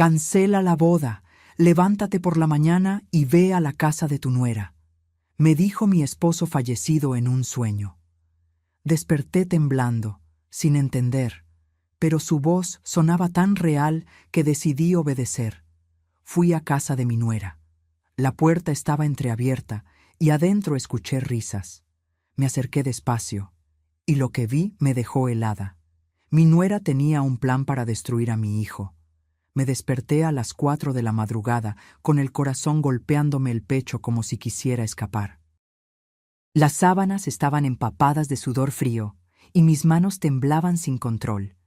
Cancela la boda, levántate por la mañana y ve a la casa de tu nuera, me dijo mi esposo fallecido en un sueño. Desperté temblando, sin entender, pero su voz sonaba tan real que decidí obedecer. Fui a casa de mi nuera. La puerta estaba entreabierta y adentro escuché risas. Me acerqué despacio, y lo que vi me dejó helada. Mi nuera tenía un plan para destruir a mi hijo. Me desperté a las 4 de la madrugada, con el corazón golpeándome el pecho como si quisiera escapar. Las sábanas estaban empapadas de sudor frío, y mis manos temblaban sin control.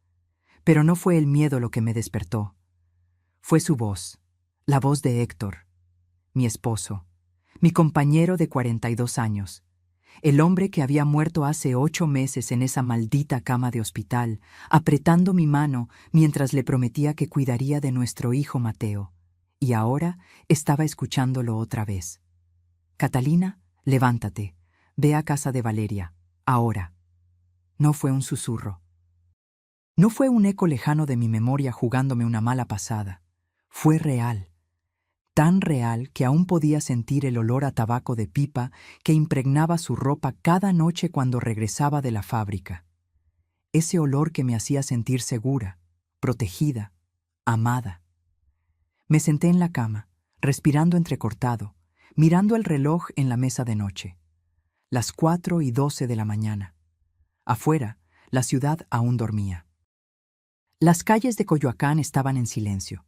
Pero no fue el miedo lo que me despertó. Fue su voz, la voz de Héctor, mi esposo, mi compañero de 42 años, el hombre que había muerto hace 8 meses en esa maldita cama de hospital, apretando mi mano mientras le prometía que cuidaría de nuestro hijo Mateo, y ahora estaba escuchándolo otra vez. Catalina, levántate, ve a casa de Valeria, ahora. No fue un susurro. No fue un eco lejano de mi memoria jugándome una mala pasada. Fue real. Tan real que aún podía sentir el olor a tabaco de pipa que impregnaba su ropa cada noche cuando regresaba de la fábrica. Ese olor que me hacía sentir segura, protegida, amada. Me senté en la cama, respirando entrecortado, mirando el reloj en la mesa de noche. Las 4:12 de la mañana. Afuera, la ciudad aún dormía. Las calles de Coyoacán estaban en silencio,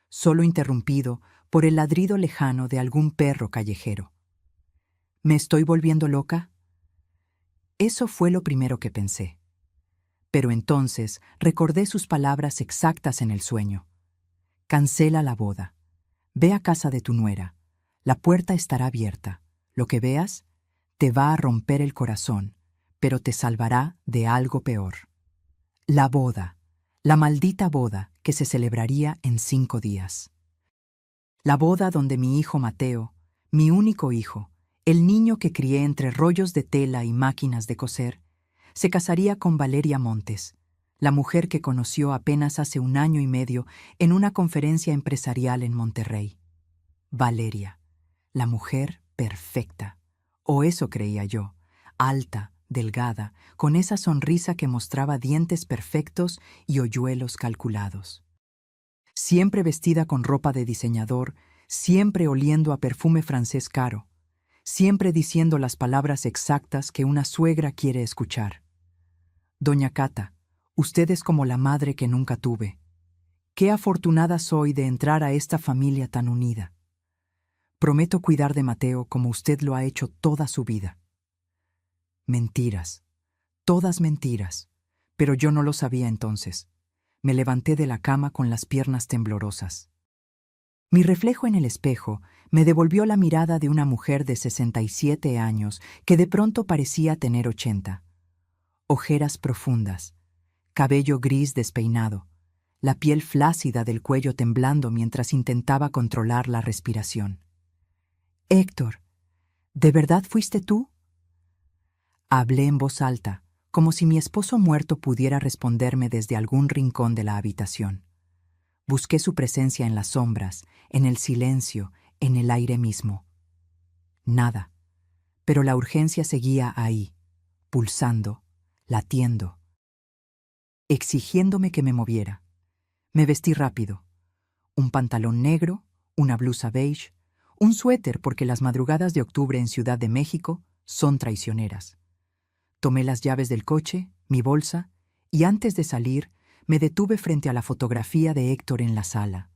solo interrumpido por el ladrido lejano de algún perro callejero. ¿Me estoy volviendo loca? Eso fue lo primero que pensé. Pero entonces recordé sus palabras exactas en el sueño. Cancela la boda. Ve a casa de tu nuera. La puerta estará abierta. Lo que veas te va a romper el corazón, pero te salvará de algo peor. La boda. La maldita boda que se celebraría en 5 días. La boda donde mi hijo Mateo, mi único hijo, el niño que crié entre rollos de tela y máquinas de coser, se casaría con Valeria Montes, la mujer que conoció apenas hace 1 año y medio en una conferencia empresarial en Monterrey. Valeria, la mujer perfecta, o eso creía yo, alta, delgada, con esa sonrisa que mostraba dientes perfectos y hoyuelos calculados. Siempre vestida con ropa de diseñador, siempre oliendo a perfume francés caro, siempre diciendo las palabras exactas que una suegra quiere escuchar. Doña Cata, usted es como la madre que nunca tuve. Qué afortunada soy de entrar a esta familia tan unida. Prometo cuidar de Mateo como usted lo ha hecho toda su vida. Mentiras, todas mentiras, pero yo no lo sabía entonces. Me levanté de la cama con las piernas temblorosas. Mi reflejo en el espejo me devolvió la mirada de una mujer de 67 años que de pronto parecía tener 80. Ojeras profundas, cabello gris despeinado, la piel flácida del cuello temblando mientras intentaba controlar la respiración. «Héctor, ¿de verdad fuiste tú?» Hablé en voz alta, como si mi esposo muerto pudiera responderme desde algún rincón de la habitación. Busqué su presencia en las sombras, en el silencio, en el aire mismo. Nada, pero la urgencia seguía ahí, pulsando, latiendo, exigiéndome que me moviera. Me vestí rápido. Un pantalón negro, una blusa beige, un suéter porque las madrugadas de octubre en Ciudad de México son traicioneras. Tomé las llaves del coche, mi bolsa, y antes de salir, me detuve frente a la fotografía de Héctor en la sala.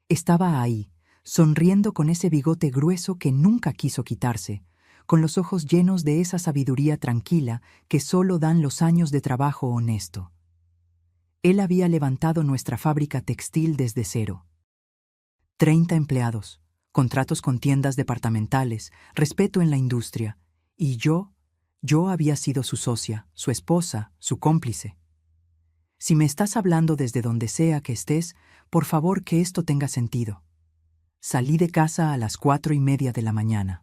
Estaba ahí, sonriendo con ese bigote grueso que nunca quiso quitarse, con los ojos llenos de esa sabiduría tranquila que solo dan los años de trabajo honesto. Él había levantado nuestra fábrica textil desde cero. 30 empleados, contratos con tiendas departamentales, respeto en la industria, y yo había sido su socia, su esposa, su cómplice. Si me estás hablando desde donde sea que estés, por favor que esto tenga sentido. Salí de casa a las 4:30 de la mañana.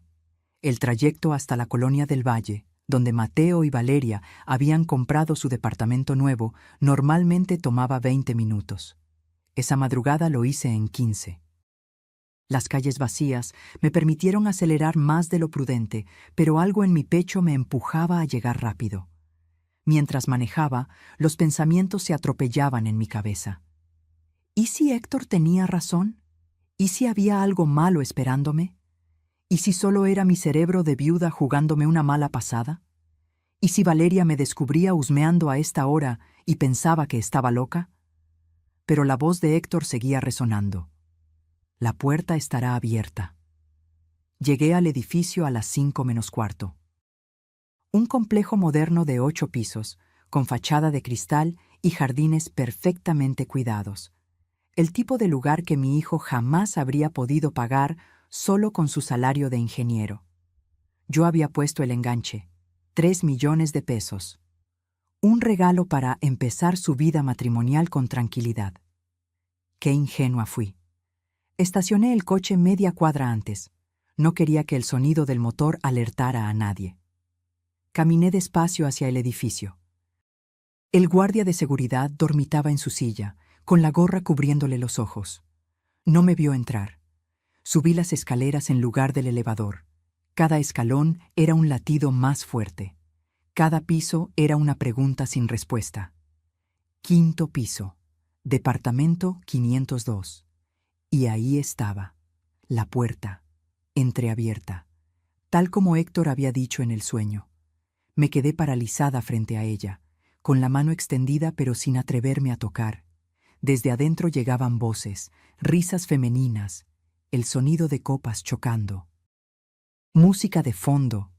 El trayecto hasta la colonia del Valle, donde Mateo y Valeria habían comprado su departamento nuevo, normalmente tomaba 20 minutos. Esa madrugada lo hice en 15. Las calles vacías me permitieron acelerar más de lo prudente, pero algo en mi pecho me empujaba a llegar rápido. Mientras manejaba, los pensamientos se atropellaban en mi cabeza. ¿Y si Héctor tenía razón? ¿Y si había algo malo esperándome? ¿Y si solo era mi cerebro de viuda jugándome una mala pasada? ¿Y si Valeria me descubría husmeando a esta hora y pensaba que estaba loca? Pero la voz de Héctor seguía resonando. La puerta estará abierta. Llegué al edificio a las 5:45. Un complejo moderno de 8 pisos, con fachada de cristal y jardines perfectamente cuidados. El tipo de lugar que mi hijo jamás habría podido pagar solo con su salario de ingeniero. Yo había puesto el enganche, 3 millones de pesos. Un regalo para empezar su vida matrimonial con tranquilidad. Qué ingenua fui. Estacioné el coche media cuadra antes. No quería que el sonido del motor alertara a nadie. Caminé despacio hacia el edificio. El guardia de seguridad dormitaba en su silla, con la gorra cubriéndole los ojos. No me vio entrar. Subí las escaleras en lugar del elevador. Cada escalón era un latido más fuerte. Cada piso era una pregunta sin respuesta. 5.º piso. Departamento 502. Y ahí estaba, la puerta, entreabierta, tal como Héctor había dicho en el sueño. Me quedé paralizada frente a ella, con la mano extendida pero sin atreverme a tocar. Desde adentro llegaban voces, risas femeninas, el sonido de copas chocando. Música de fondo,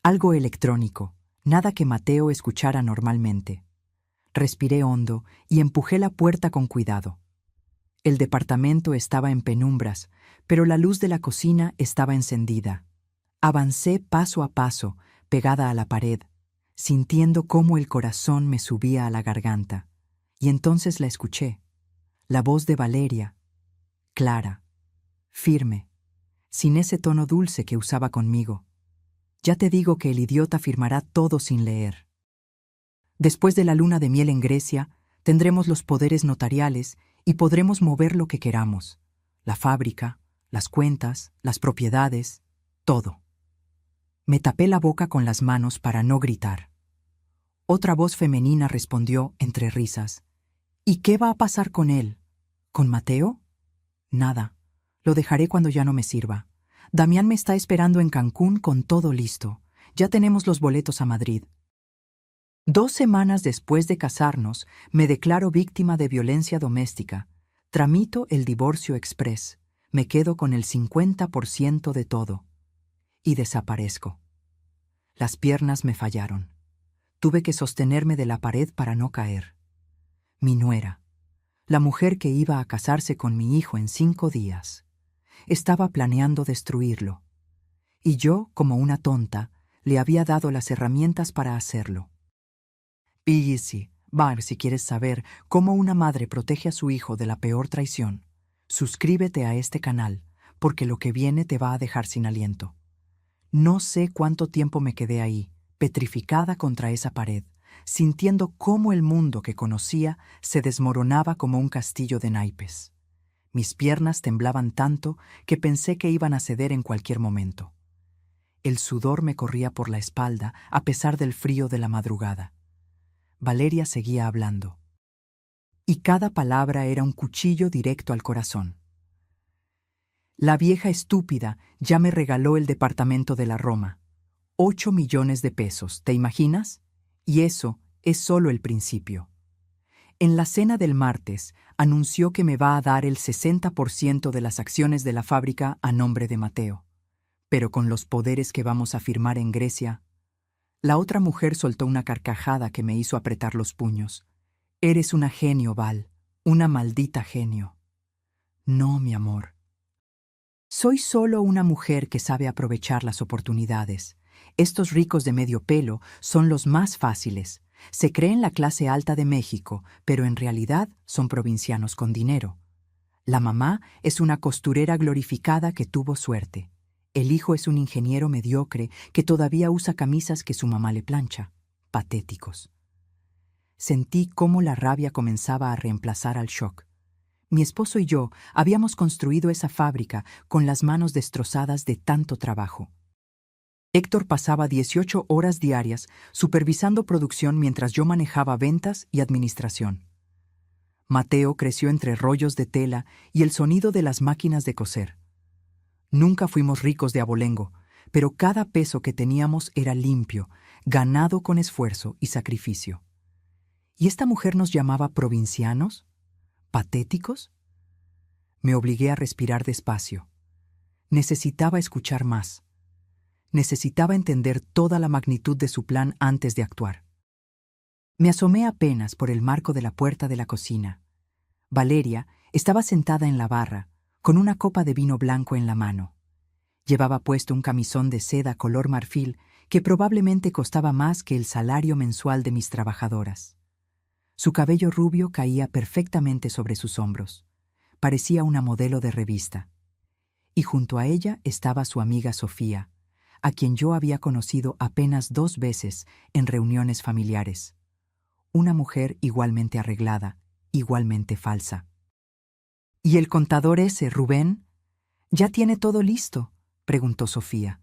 algo electrónico, nada que Mateo escuchara normalmente. Respiré hondo y empujé la puerta con cuidado. El departamento estaba en penumbras, pero la luz de la cocina estaba encendida. Avancé paso a paso, pegada a la pared, sintiendo cómo el corazón me subía a la garganta. Y entonces la escuché. La voz de Valeria, clara, firme, sin ese tono dulce que usaba conmigo. Ya te digo que el idiota firmará todo sin leer. Después de la luna de miel en Grecia, tendremos los poderes notariales y podremos mover lo que queramos. La fábrica, las cuentas, las propiedades, todo. Me tapé la boca con las manos para no gritar. Otra voz femenina respondió entre risas. ¿Y qué va a pasar con él? ¿Con Mateo? Nada. Lo dejaré cuando ya no me sirva. Damián me está esperando en Cancún con todo listo. Ya tenemos los boletos a Madrid. 2 semanas después de casarnos, me declaro víctima de violencia doméstica. Tramito el divorcio express. Me quedo con el 50% de todo. Y desaparezco. Las piernas me fallaron. Tuve que sostenerme de la pared para no caer. Mi nuera, la mujer que iba a casarse con mi hijo en 5 días, estaba planeando destruirlo. Y yo, como una tonta, le había dado las herramientas para hacerlo. Easy, Bar, si quieres saber cómo una madre protege a su hijo de la peor traición, suscríbete a este canal, porque lo que viene te va a dejar sin aliento. No sé cuánto tiempo me quedé ahí, petrificada contra esa pared, sintiendo cómo el mundo que conocía se desmoronaba como un castillo de naipes. Mis piernas temblaban tanto que pensé que iban a ceder en cualquier momento. El sudor me corría por la espalda a pesar del frío de la madrugada. Valeria seguía hablando. Y cada palabra era un cuchillo directo al corazón. La vieja estúpida ya me regaló el departamento de la Roma. 8 millones de pesos, ¿te imaginas? Y eso es solo el principio. En la cena del martes, anunció que me va a dar el 60% de las acciones de la fábrica a nombre de Mateo. Pero con los poderes que vamos a firmar en Grecia... La otra mujer soltó una carcajada que me hizo apretar los puños. Eres una genio, Val, una maldita genio. No, mi amor. Soy solo una mujer que sabe aprovechar las oportunidades. Estos ricos de medio pelo son los más fáciles. Se creen la clase alta de México, pero en realidad son provincianos con dinero. La mamá es una costurera glorificada que tuvo suerte. El hijo es un ingeniero mediocre que todavía usa camisas que su mamá le plancha. Patéticos. Sentí cómo la rabia comenzaba a reemplazar al shock. Mi esposo y yo habíamos construido esa fábrica con las manos destrozadas de tanto trabajo. Héctor pasaba 18 horas diarias supervisando producción mientras yo manejaba ventas y administración. Mateo creció entre rollos de tela y el sonido de las máquinas de coser. Nunca fuimos ricos de abolengo, pero cada peso que teníamos era limpio, ganado con esfuerzo y sacrificio. ¿Y esta mujer nos llamaba provincianos? ¿Patéticos? Me obligué a respirar despacio. Necesitaba escuchar más. Necesitaba entender toda la magnitud de su plan antes de actuar. Me asomé apenas por el marco de la puerta de la cocina. Valeria estaba sentada en la barra, con una copa de vino blanco en la mano. Llevaba puesto un camisón de seda color marfil que probablemente costaba más que el salario mensual de mis trabajadoras. Su cabello rubio caía perfectamente sobre sus hombros. Parecía una modelo de revista. Y junto a ella estaba su amiga Sofía, a quien yo había conocido apenas 2 veces en reuniones familiares. Una mujer igualmente arreglada, igualmente falsa. ¿Y el contador ese, Rubén? ¿Ya tiene todo listo?, preguntó Sofía.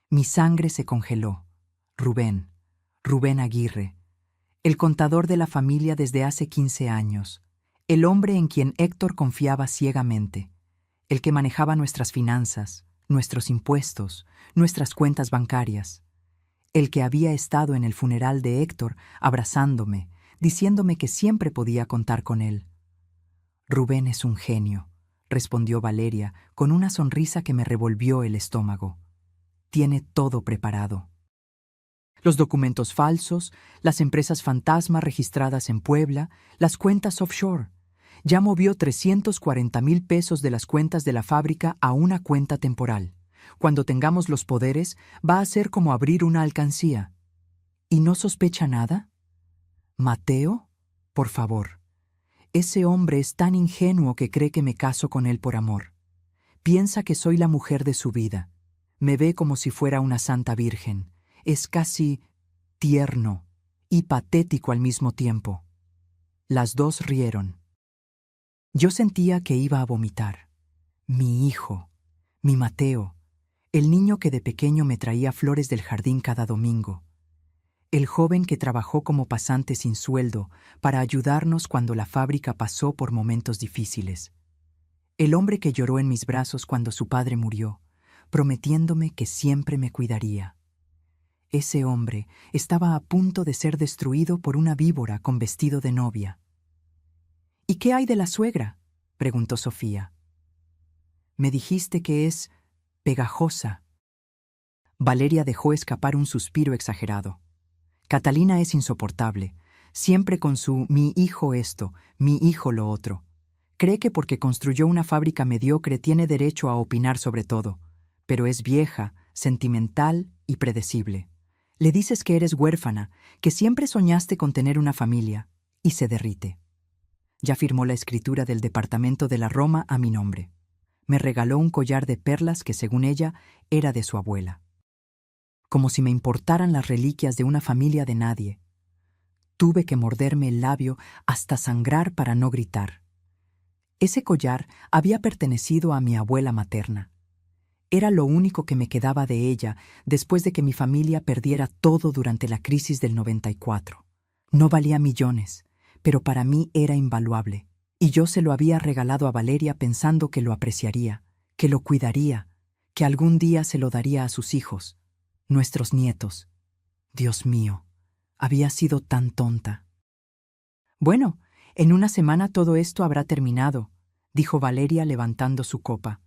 Mi sangre se congeló. Rubén Aguirre, el contador de la familia desde hace 15 años, el hombre en quien Héctor confiaba ciegamente, el que manejaba nuestras finanzas, nuestros impuestos, nuestras cuentas bancarias, el que había estado en el funeral de Héctor abrazándome, diciéndome que siempre podía contar con él. Rubén es un genio, respondió Valeria con una sonrisa que me revolvió el estómago. Tiene todo preparado. Los documentos falsos, las empresas fantasma registradas en Puebla, las cuentas offshore. Ya movió 340,000 pesos de las cuentas de la fábrica a una cuenta temporal. Cuando tengamos los poderes, va a ser como abrir una alcancía. ¿Y no sospecha nada? ¿Mateo? Por favor. Ese hombre es tan ingenuo que cree que me caso con él por amor. Piensa que soy la mujer de su vida. Me ve como si fuera una santa virgen. Es casi tierno y patético al mismo tiempo. Las dos rieron. Yo sentía que iba a vomitar. Mi hijo, mi Mateo, el niño que de pequeño me traía flores del jardín cada domingo. El joven que trabajó como pasante sin sueldo para ayudarnos cuando la fábrica pasó por momentos difíciles. El hombre que lloró en mis brazos cuando su padre murió, prometiéndome que siempre me cuidaría. Ese hombre estaba a punto de ser destruido por una víbora con vestido de novia. ¿Y qué hay de la suegra?, preguntó Sofía. Me dijiste que es pegajosa. Valeria dejó escapar un suspiro exagerado. Catalina es insoportable, siempre con su mi hijo esto, mi hijo lo otro. Cree que porque construyó una fábrica mediocre tiene derecho a opinar sobre todo, pero es vieja, sentimental y predecible. Le dices que eres huérfana, que siempre soñaste con tener una familia, y se derrite. Ya firmó la escritura del departamento de la Roma a mi nombre. Me regaló un collar de perlas que, según ella, era de su abuela. Como si me importaran las reliquias de una familia de nadie. Tuve que morderme el labio hasta sangrar para no gritar. Ese collar había pertenecido a mi abuela materna. Era lo único que me quedaba de ella después de que mi familia perdiera todo durante la crisis del 94. No valía millones, pero para mí era invaluable, y yo se lo había regalado a Valeria pensando que lo apreciaría, que lo cuidaría, que algún día se lo daría a sus hijos. Nuestros nietos. Dios mío, había sido tan tonta. Bueno, en una semana todo esto habrá terminado, dijo Valeria levantando su copa.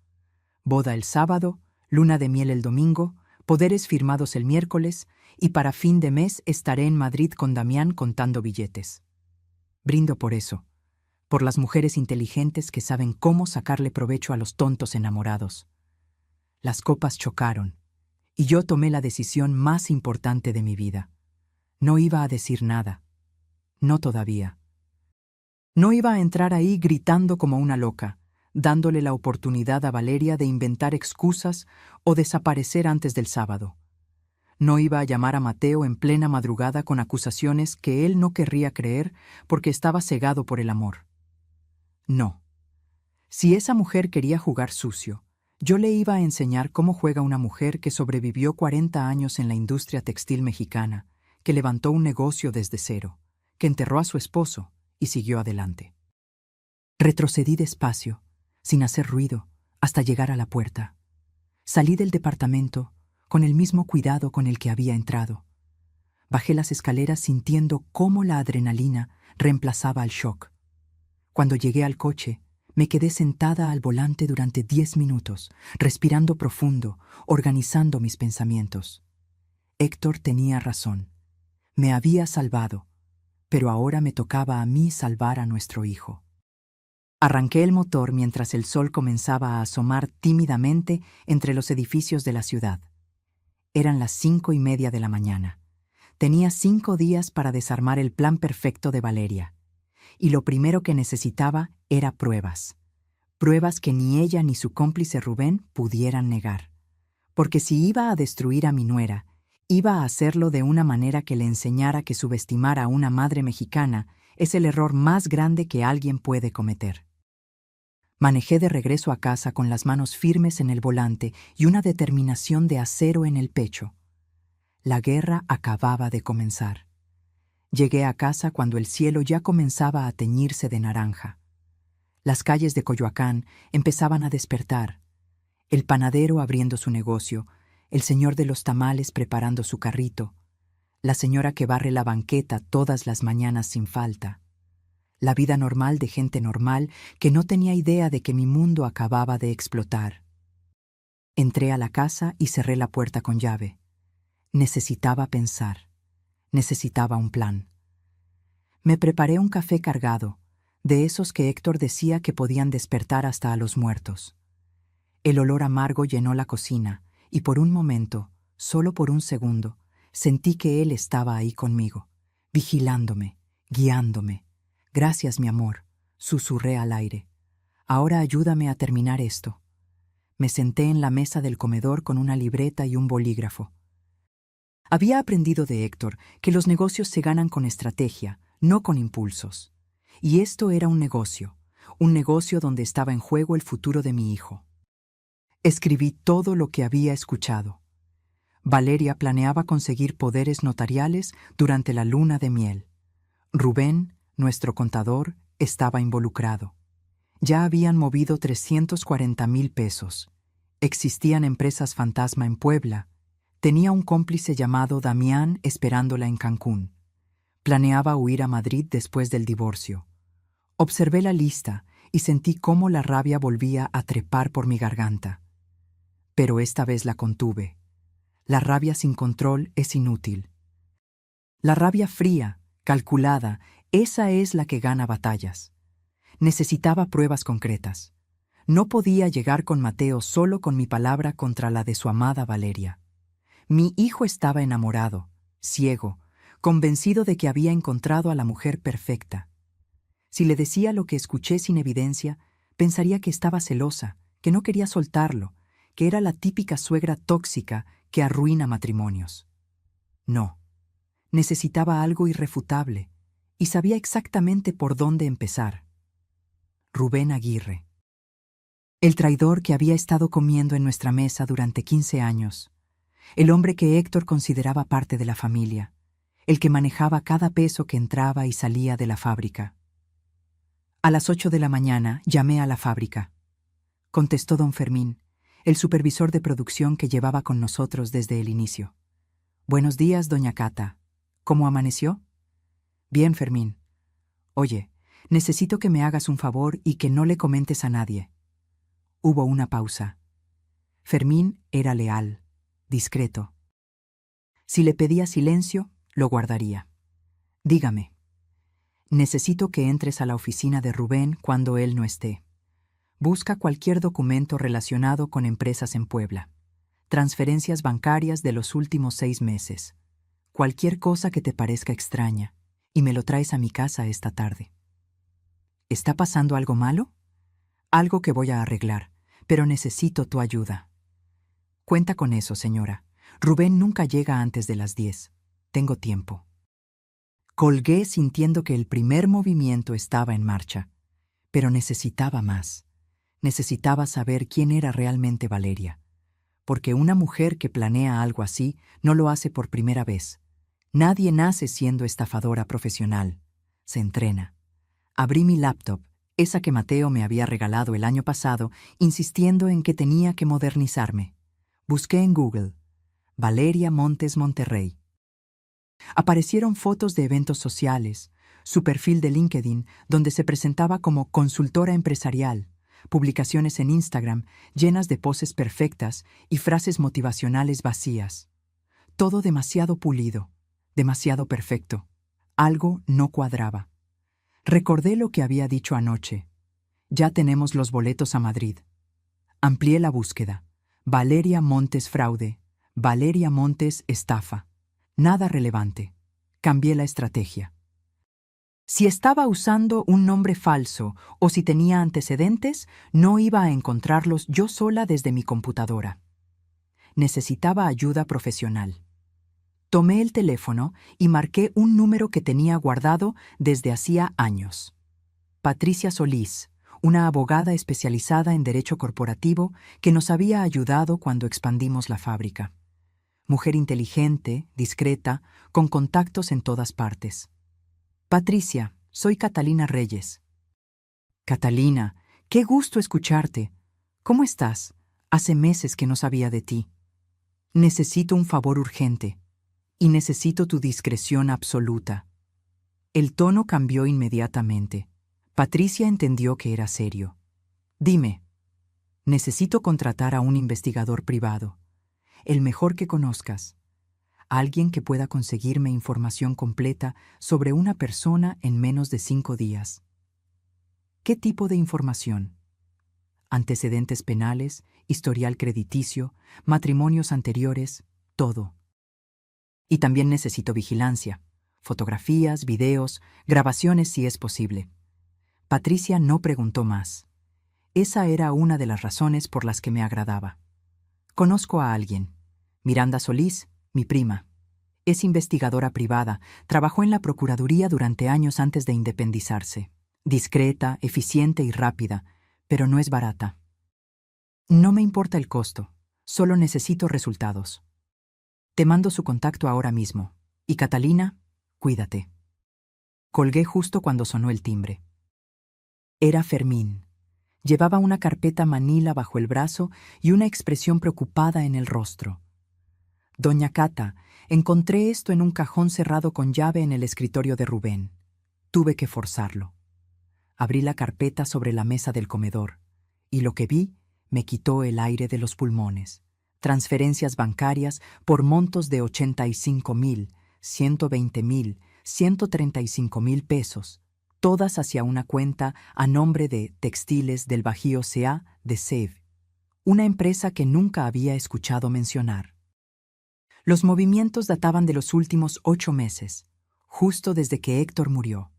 Boda el sábado, luna de miel el domingo, poderes firmados el miércoles, y para fin de mes estaré en Madrid con Damián contando billetes. Brindo por eso, por las mujeres inteligentes que saben cómo sacarle provecho a los tontos enamorados. Las copas chocaron. Y yo tomé la decisión más importante de mi vida. No iba a decir nada. No todavía. No iba a entrar ahí gritando como una loca, dándole la oportunidad a Valeria de inventar excusas o desaparecer antes del sábado. No iba a llamar a Mateo en plena madrugada con acusaciones que él no querría creer porque estaba cegado por el amor. No. Si esa mujer quería jugar sucio, yo le iba a enseñar cómo juega una mujer que sobrevivió 40 años en la industria textil mexicana, que levantó un negocio desde cero, que enterró a su esposo y siguió adelante. Retrocedí despacio, sin hacer ruido, hasta llegar a la puerta. Salí del departamento con el mismo cuidado con el que había entrado. Bajé las escaleras sintiendo cómo la adrenalina reemplazaba al shock. Cuando llegué al coche, me quedé sentada al volante durante 10 minutos, respirando profundo, organizando mis pensamientos. Héctor tenía razón. Me había salvado, pero ahora me tocaba a mí salvar a nuestro hijo. Arranqué el motor mientras el sol comenzaba a asomar tímidamente entre los edificios de la ciudad. Eran las 5:30 de la mañana. Tenía 5 días para desarmar el plan perfecto de Valeria. Y lo primero que necesitaba era pruebas. Pruebas que ni ella ni su cómplice Rubén pudieran negar. Porque si iba a destruir a mi nuera, iba a hacerlo de una manera que le enseñara que subestimar a una madre mexicana es el error más grande que alguien puede cometer. Manejé de regreso a casa con las manos firmes en el volante y una determinación de acero en el pecho. La guerra acababa de comenzar. Llegué a casa cuando el cielo ya comenzaba a teñirse de naranja. Las calles de Coyoacán empezaban a despertar. El panadero abriendo su negocio, el señor de los tamales preparando su carrito, la señora que barre la banqueta todas las mañanas sin falta. La vida normal de gente normal que no tenía idea de que mi mundo acababa de explotar. Entré a la casa y cerré la puerta con llave. Necesitaba pensar. Necesitaba un plan. Me preparé un café cargado, de esos que Héctor decía que podían despertar hasta a los muertos. El olor amargo llenó la cocina y por un momento, solo por un segundo, sentí que él estaba ahí conmigo, vigilándome, guiándome. «Gracias, mi amor», susurré al aire. «Ahora ayúdame a terminar esto». Me senté en la mesa del comedor con una libreta y un bolígrafo. Había aprendido de Héctor que los negocios se ganan con estrategia, no con impulsos. Y esto era un negocio donde estaba en juego el futuro de mi hijo. Escribí todo lo que había escuchado. Valeria planeaba conseguir poderes notariales durante la luna de miel. Rubén, nuestro contador, estaba involucrado. Ya habían movido 340,000 pesos. Existían empresas fantasma en Puebla. Tenía un cómplice llamado Damián esperándola en Cancún. Planeaba huir a Madrid después del divorcio. Observé la lista y sentí cómo la rabia volvía a trepar por mi garganta. Pero esta vez la contuve. La rabia sin control es inútil. La rabia fría, calculada, esa es la que gana batallas. Necesitaba pruebas concretas. No podía llegar con Mateo solo con mi palabra contra la de su amada Valeria. Mi hijo estaba enamorado, ciego, convencido de que había encontrado a la mujer perfecta. Si le decía lo que escuché sin evidencia, pensaría que estaba celosa, que no quería soltarlo, que era la típica suegra tóxica que arruina matrimonios. No. Necesitaba algo irrefutable, y sabía exactamente por dónde empezar. Rubén Aguirre. El traidor que había estado comiendo en nuestra mesa durante 15 años. El hombre que Héctor consideraba parte de la familia. El que manejaba cada peso que entraba y salía de la fábrica. A las 8 de la mañana llamé a la fábrica. Contestó don Fermín, el supervisor de producción que llevaba con nosotros desde el inicio. «Buenos días, doña Cata. ¿Cómo amaneció?» «Bien, Fermín. Oye, necesito que me hagas un favor y que no le comentes a nadie». Hubo una pausa. Fermín era leal, discreto. Si le pedía silencio, lo guardaría. «Dígame». «Necesito que entres a la oficina de Rubén cuando él no esté. Busca cualquier documento relacionado con empresas en Puebla. Transferencias bancarias de los últimos 6 meses. Cualquier cosa que te parezca extraña. Y me lo traes a mi casa esta tarde». «¿Está pasando algo malo?» «Algo que voy a arreglar, pero necesito tu ayuda». «Cuenta con eso, señora. Rubén nunca llega antes de las 10. Tengo tiempo». Colgué sintiendo que el primer movimiento estaba en marcha, pero necesitaba más. Necesitaba saber quién era realmente Valeria, porque una mujer que planea algo así no lo hace por primera vez. Nadie nace siendo estafadora profesional. Se entrena. Abrí mi laptop, esa que Mateo me había regalado el año pasado, insistiendo en que tenía que modernizarme. Busqué en Google, Valeria Montes Monterrey. Aparecieron fotos de eventos sociales, su perfil de LinkedIn, donde se presentaba como consultora empresarial, publicaciones en Instagram llenas de poses perfectas y frases motivacionales vacías. Todo demasiado pulido, demasiado perfecto. Algo no cuadraba. Recordé lo que había dicho anoche. Ya tenemos los boletos a Madrid. Amplié la búsqueda. Valeria Montes fraude. Valeria Montes estafa. Nada relevante. Cambié la estrategia. Si estaba usando un nombre falso o si tenía antecedentes, no iba a encontrarlos yo sola desde mi computadora. Necesitaba ayuda profesional. Tomé el teléfono y marqué un número que tenía guardado desde hacía años. Patricia Solís, una abogada especializada en derecho corporativo que nos había ayudado cuando expandimos la fábrica. Mujer inteligente, discreta, con contactos en todas partes. Patricia, soy Catalina Reyes. Catalina, qué gusto escucharte. ¿Cómo estás? Hace meses que no sabía de ti. Necesito un favor urgente. Y necesito tu discreción absoluta. El tono cambió inmediatamente. Patricia entendió que era serio. Dime, necesito contratar a un investigador privado, el mejor que conozcas, alguien que pueda conseguirme información completa sobre una persona en menos de 5 días. ¿Qué tipo de información? Antecedentes penales, historial crediticio, matrimonios anteriores, todo. Y también necesito vigilancia, fotografías, videos, grabaciones si es posible. Patricia no preguntó más. Esa era una de las razones por las que me agradaba. Conozco a alguien. Miranda Solís, mi prima. Es investigadora privada, trabajó en la Procuraduría durante años antes de independizarse. Discreta, eficiente y rápida, pero no es barata. No me importa el costo, solo necesito resultados. Te mando su contacto ahora mismo. Y Catalina, cuídate. Colgué justo cuando sonó el timbre. Era Fermín. Llevaba una carpeta manila bajo el brazo y una expresión preocupada en el rostro. Doña Cata, encontré esto en un cajón cerrado con llave en el escritorio de Rubén. Tuve que forzarlo. Abrí la carpeta sobre la mesa del comedor, y lo que vi me quitó el aire de los pulmones. Transferencias bancarias por montos de 85,000, 120,000, 135,000 pesos, todas hacia una cuenta a nombre de Textiles del Bajío C.A. de SEV, una empresa que nunca había escuchado mencionar. Los movimientos databan de los últimos 8 meses, justo desde que Héctor murió.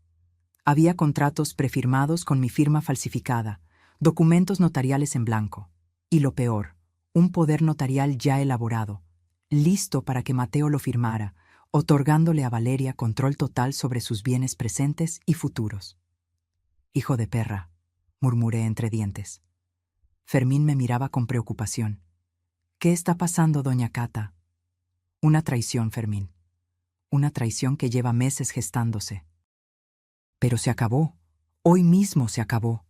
Había contratos prefirmados con mi firma falsificada, documentos notariales en blanco, y lo peor, un poder notarial ya elaborado, listo para que Mateo lo firmara, otorgándole a Valeria control total sobre sus bienes presentes y futuros. «Hijo de perra», murmuré entre dientes. Fermín me miraba con preocupación. «¿Qué está pasando, doña Cata?» «Una traición, Fermín. Una traición que lleva meses gestándose». «Pero se acabó. Hoy mismo se acabó».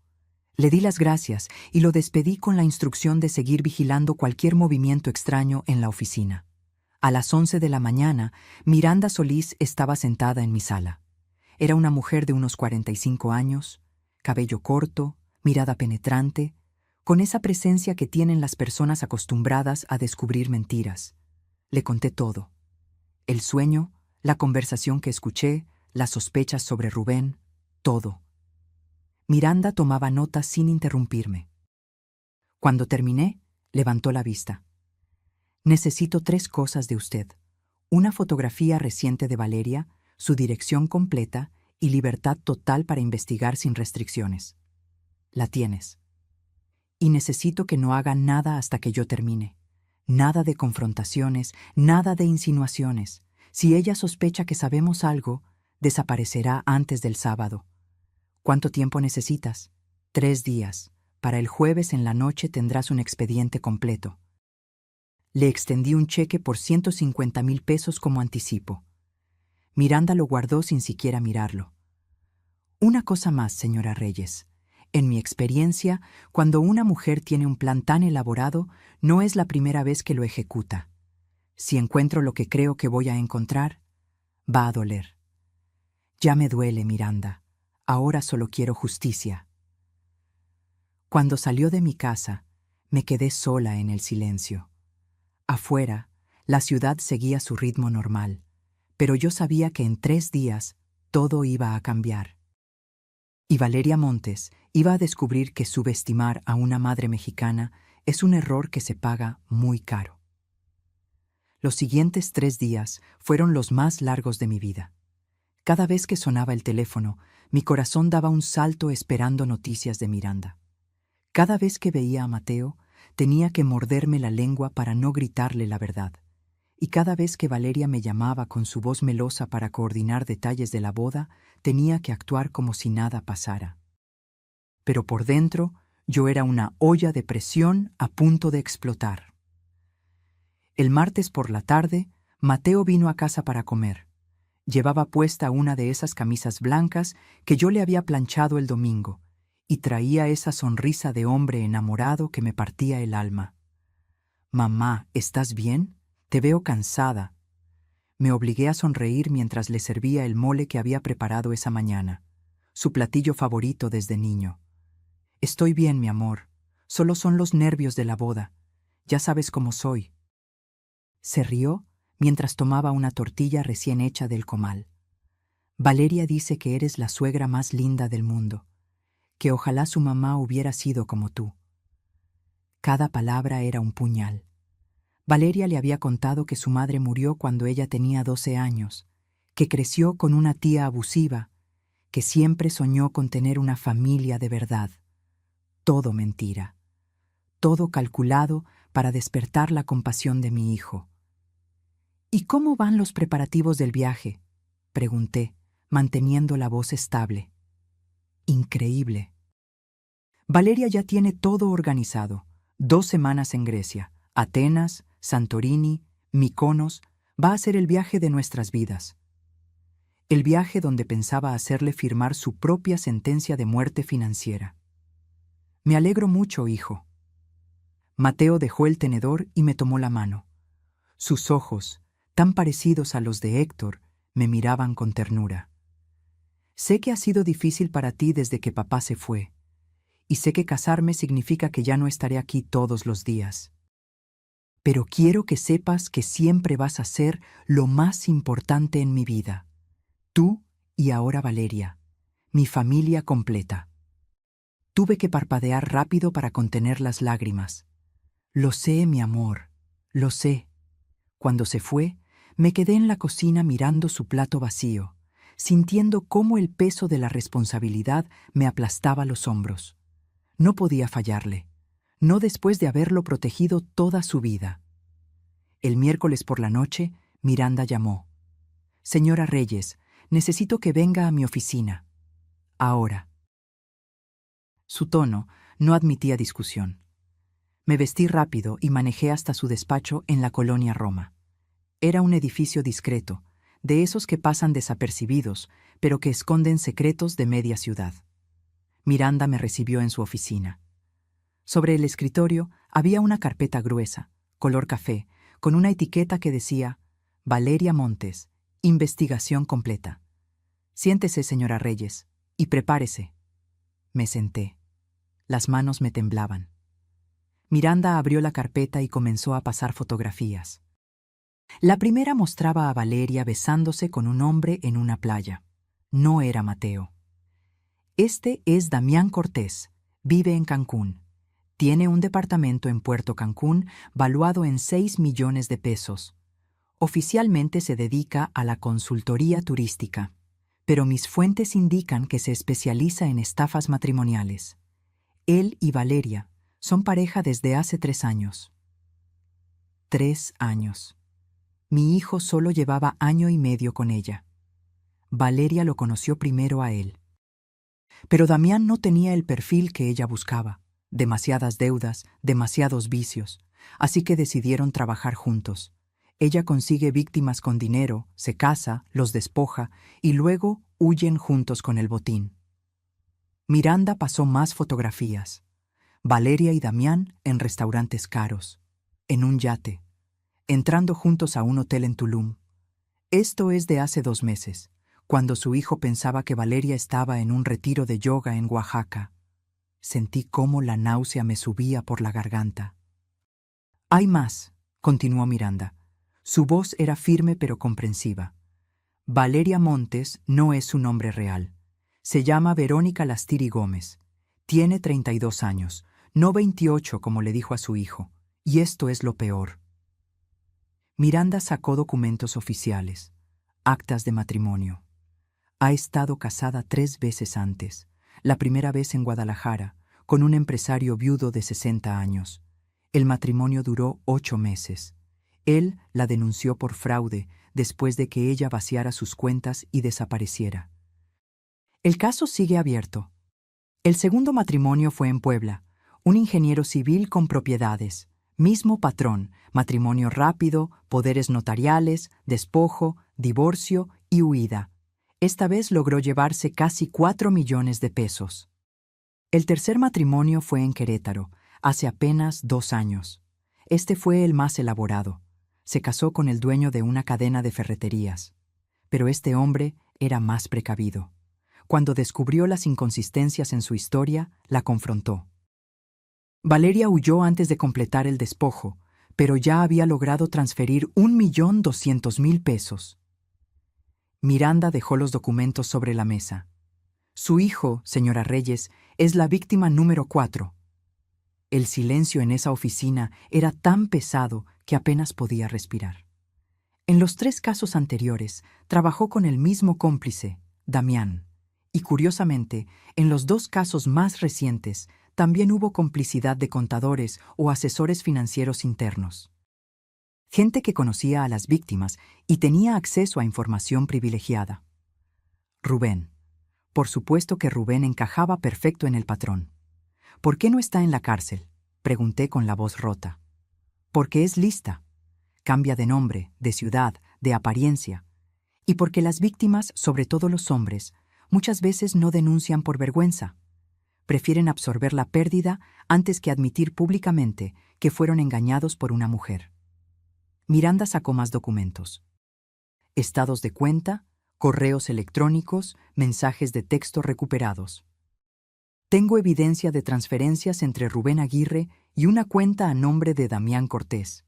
Le di las gracias y lo despedí con la instrucción de seguir vigilando cualquier movimiento extraño en la oficina. A las 11 de la mañana, Miranda Solís estaba sentada en mi sala. Era una mujer de unos 45 años, cabello corto, mirada penetrante, con esa presencia que tienen las personas acostumbradas a descubrir mentiras. Le conté todo. El sueño, la conversación que escuché, las sospechas sobre Rubén, todo. Miranda tomaba notas sin interrumpirme. Cuando terminé, levantó la vista. «Necesito 3 cosas de usted: una fotografía reciente de Valeria, su dirección completa y libertad total para investigar sin restricciones. La tienes. Y necesito que no haga nada hasta que yo termine. Nada de confrontaciones, nada de insinuaciones. Si ella sospecha que sabemos algo, desaparecerá antes del sábado. ¿Cuánto tiempo necesitas?» 3 días, Para el jueves en la noche tendrás un expediente completo. Le extendí un cheque por 150,000 pesos como anticipo. Miranda lo guardó sin siquiera mirarlo. Una cosa más, señora Reyes. En mi experiencia, cuando una mujer tiene un plan tan elaborado, no es la primera vez que lo ejecuta. Si encuentro lo que creo que voy a encontrar, va a doler. Ya me duele, Miranda. Ahora solo quiero justicia. Cuando salió de mi casa, me quedé sola en el silencio. Afuera, la ciudad seguía su ritmo normal, pero yo sabía que en 3 días todo iba a cambiar. Y Valeria Montes iba a descubrir que subestimar a una madre mexicana es un error que se paga muy caro. Los siguientes 3 días fueron los más largos de mi vida. Cada vez que sonaba el teléfono, mi corazón daba un salto esperando noticias de Miranda. Cada vez que veía a Mateo, tenía que morderme la lengua para no gritarle la verdad. Y cada vez que Valeria me llamaba con su voz melosa para coordinar detalles de la boda, tenía que actuar como si nada pasara. Pero por dentro, yo era una olla de presión a punto de explotar. El martes por la tarde, Mateo vino a casa para comer. Llevaba puesta una de esas camisas blancas que yo le había planchado el domingo, y traía esa sonrisa de hombre enamorado que me partía el alma. «Mamá, ¿estás bien? Te veo cansada». Me obligué a sonreír mientras le servía el mole que había preparado esa mañana, su platillo favorito desde niño. «Estoy bien, mi amor. Solo son los nervios de la boda. Ya sabes cómo soy». Se rió mientras tomaba una tortilla recién hecha del comal. «Valeria dice que eres la suegra más linda del mundo, que ojalá su mamá hubiera sido como tú». Cada palabra era un puñal. Valeria le había contado que su madre murió cuando ella tenía 12 años, que creció con una tía abusiva, que siempre soñó con tener una familia de verdad. Todo mentira. Todo calculado para despertar la compasión de mi hijo. «¿Y cómo van los preparativos del viaje?», pregunté, manteniendo la voz estable. «Increíble. Valeria ya tiene todo organizado. 2 semanas en Grecia, Atenas, Santorini, Mykonos. Va a ser el viaje de nuestras vidas. El viaje donde pensaba hacerle firmar su propia sentencia de muerte financiera. Me alegro mucho, hijo». Mateo dejó el tenedor y me tomó la mano. Sus ojos, tan parecidos a los de Héctor, me miraban con ternura. «Sé que ha sido difícil para ti desde que papá se fue, y sé que casarme significa que ya no estaré aquí todos los días. Pero quiero que sepas que siempre vas a ser lo más importante en mi vida. Tú y ahora Valeria, mi familia completa». Tuve que parpadear rápido para contener las lágrimas. «Lo sé, mi amor, lo sé». Cuando se fue, me quedé en la cocina mirando su plato vacío, sintiendo cómo el peso de la responsabilidad me aplastaba los hombros. No podía fallarle, no después de haberlo protegido toda su vida. El miércoles por la noche, Miranda llamó. «Señora Reyes, necesito que venga a mi oficina. Ahora». Su tono no admitía discusión. Me vestí rápido y manejé hasta su despacho en la colonia Roma. Era un edificio discreto, de esos que pasan desapercibidos, pero que esconden secretos de media ciudad. Miranda me recibió en su oficina. Sobre el escritorio había una carpeta gruesa, color café, con una etiqueta que decía «Valeria Montes, investigación completa». «Siéntese, señora Reyes, y prepárese». Me senté. Las manos me temblaban. Miranda abrió la carpeta y comenzó a pasar fotografías. La primera mostraba a Valeria besándose con un hombre en una playa. No era Mateo. «Este es Damián Cortés. Vive en Cancún. Tiene un departamento en Puerto Cancún valuado en 6 millones de pesos. Oficialmente se dedica a la consultoría turística, pero mis fuentes indican que se especializa en estafas matrimoniales. Él y Valeria son pareja desde hace 3 años». 3 años. Mi hijo solo llevaba 1 año y medio con ella. Valeria lo conoció primero a él. Pero Damián no tenía el perfil que ella buscaba. demasiadas deudas, demasiados vicios, así que decidieron trabajar juntos. Ella consigue víctimas con dinero, se casa, los despoja y luego huyen juntos con el botín. Miranda pasó más fotografías. Valeria y Damián en restaurantes caros, en un yate, entrando juntos a un hotel en Tulum. Esto es de hace 2 meses, cuando su hijo pensaba que Valeria estaba en un retiro de yoga en Oaxaca. Sentí cómo la náusea me subía por la garganta. «Hay más», continuó Miranda. Su voz era firme pero comprensiva. «Valeria Montes no es su nombre real. Se llama Verónica Lastiri Gómez. Tiene 32 años, no 28 como le dijo a su hijo. Y esto es lo peor». Miranda sacó documentos oficiales, actas de matrimonio. Ha estado casada 3 veces antes, la primera vez en Guadalajara, con un empresario viudo de 60 años. El matrimonio duró 8 meses. Él la denunció por fraude después de que ella vaciara sus cuentas y desapareciera. El caso sigue abierto. El segundo matrimonio fue en Puebla, un ingeniero civil con propiedades, mismo patrón, matrimonio rápido, poderes notariales, despojo, divorcio y huida. Esta vez logró llevarse casi 4 millones de pesos. El tercer matrimonio fue en Querétaro, hace apenas 2 años. Este fue el más elaborado. Se casó con el dueño de una cadena de ferreterías. Pero este hombre era más precavido. Cuando descubrió las inconsistencias en su historia, la confrontó. Valeria huyó antes de completar el despojo, pero ya había logrado transferir 1.200.000 pesos. Miranda dejó los documentos sobre la mesa. Su hijo, señora Reyes, es la víctima número 4. El silencio en esa oficina era tan pesado que apenas podía respirar. En los 3 casos anteriores, trabajó con el mismo cómplice, Damián. Y curiosamente, en los 2 casos más recientes, también hubo complicidad de contadores o asesores financieros internos. Gente que conocía a las víctimas y tenía acceso a información privilegiada. Rubén. Por supuesto que Rubén encajaba perfecto en el patrón. «¿Por qué no está en la cárcel?», pregunté con la voz rota. «Porque es lista. Cambia de nombre, de ciudad, de apariencia. Y porque las víctimas, sobre todo los hombres, muchas veces no denuncian por vergüenza. Prefieren absorber la pérdida antes que admitir públicamente que fueron engañados por una mujer». Miranda sacó más documentos. Estados de cuenta, correos electrónicos, mensajes de texto recuperados. «Tengo evidencia de transferencias entre Rubén Aguirre y una cuenta a nombre de Damián Cortés.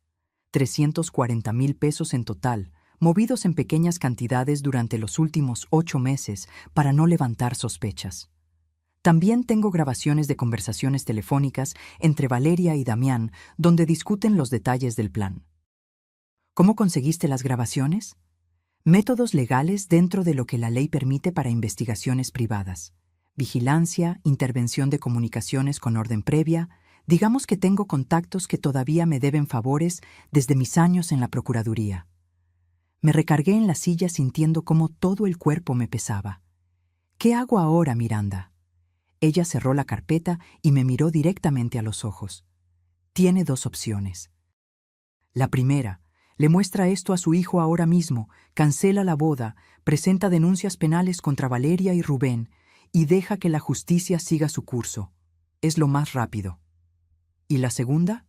340.000 pesos en total, movidos en pequeñas cantidades durante los últimos 8 meses para no levantar sospechas. También tengo grabaciones de conversaciones telefónicas entre Valeria y Damián donde discuten los detalles del plan». «¿Cómo conseguiste las grabaciones?». «Métodos legales dentro de lo que la ley permite para investigaciones privadas. Vigilancia, intervención de comunicaciones con orden previa. Digamos que tengo contactos que todavía me deben favores desde mis años en la Procuraduría». Me recargué en la silla sintiendo cómo todo el cuerpo me pesaba. «¿Qué hago ahora, Miranda?». Ella cerró la carpeta y me miró directamente a los ojos. «Tiene 2 opciones. La primera, le muestra esto a su hijo ahora mismo, cancela la boda, presenta denuncias penales contra Valeria y Rubén y deja que la justicia siga su curso. Es lo más rápido. ¿Y la segunda?».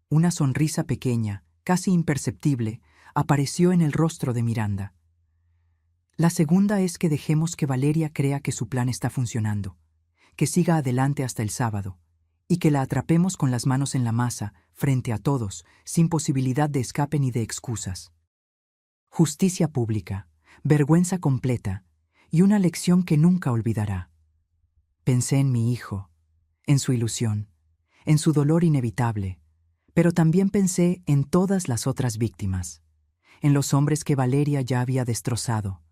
Una sonrisa pequeña, casi imperceptible, apareció en el rostro de Miranda. «La segunda es que dejemos que Valeria crea que su plan está funcionando, que siga adelante hasta el sábado, y que la atrapemos con las manos en la masa, frente a todos, sin posibilidad de escape ni de excusas. Justicia pública, vergüenza completa, y una lección que nunca olvidará». Pensé en mi hijo, en su ilusión, en su dolor inevitable, pero también pensé en todas las otras víctimas, en los hombres que Valeria ya había destrozado,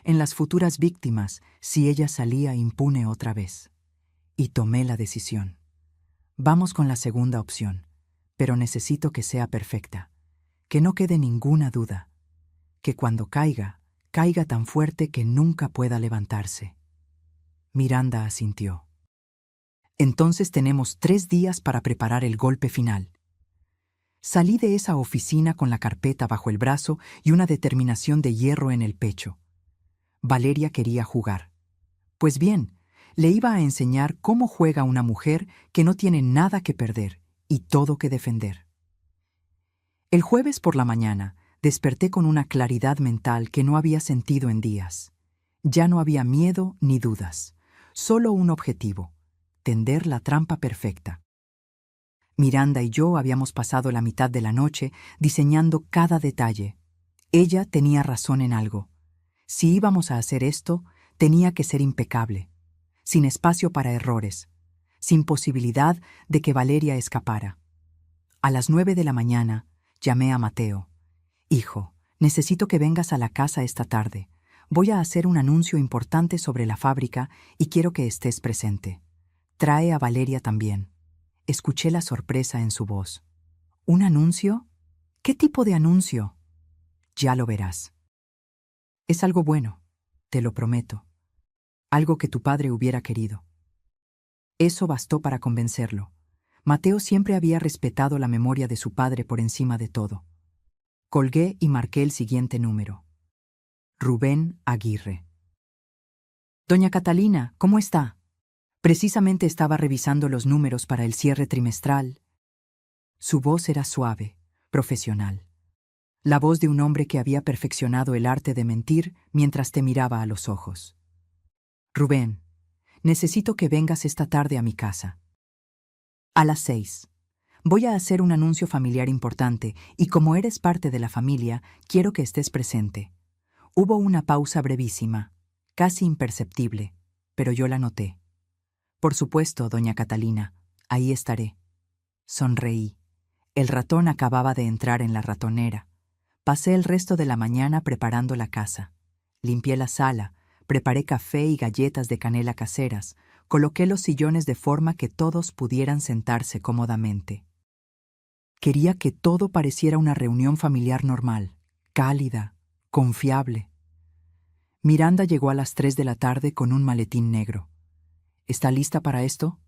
en las futuras víctimas si ella salía impune otra vez. Y tomé la decisión. Vamos con la segunda opción, pero necesito que sea perfecta, que no quede ninguna duda, que cuando caiga, caiga tan fuerte que nunca pueda levantarse. Miranda asintió. Entonces tenemos 3 días para preparar el golpe final. Salí de esa oficina con la carpeta bajo el brazo y una determinación de hierro en el pecho. Valeria quería jugar. Pues bien, le iba a enseñar cómo juega una mujer que no tiene nada que perder y todo que defender. El jueves por la mañana desperté con una claridad mental que no había sentido en días. Ya no había miedo ni dudas, solo un objetivo: tender la trampa perfecta. Miranda y yo habíamos pasado la mitad de la noche diseñando cada detalle. Ella tenía razón en algo. Si íbamos a hacer esto, tenía que ser impecable, sin espacio para errores, sin posibilidad de que Valeria escapara. A las 9 de la mañana, llamé a Mateo. «Hijo, necesito que vengas a la casa esta tarde. Voy a hacer un anuncio importante sobre la fábrica y quiero que estés presente. Trae a Valeria también». Escuché la sorpresa en su voz. «¿Un anuncio? ¿Qué tipo de anuncio?» «Ya lo verás. Es algo bueno, te lo prometo. Algo que tu padre hubiera querido». Eso bastó para convencerlo. Mateo siempre había respetado la memoria de su padre por encima de todo. Colgué y marqué el siguiente número. Rubén Aguirre. «Doña Catalina, ¿cómo está?» Precisamente estaba revisando los números para el cierre trimestral. Su voz era suave, profesional. La voz de un hombre que había perfeccionado el arte de mentir mientras te miraba a los ojos. «Rubén, necesito que vengas esta tarde a mi casa. A las 6. Voy a hacer un anuncio familiar importante y como eres parte de la familia, quiero que estés presente». Hubo una pausa brevísima, casi imperceptible, pero yo la noté. «Por supuesto, doña Catalina, ahí estaré». Sonreí. El ratón acababa de entrar en la ratonera. Pasé el resto de la mañana preparando la casa. Limpié la sala, preparé café y galletas de canela caseras, coloqué los sillones de forma que todos pudieran sentarse cómodamente. Quería que todo pareciera una reunión familiar normal, cálida, confiable. Miranda llegó a las 3 de la tarde con un maletín negro. «¿Está lista para esto?»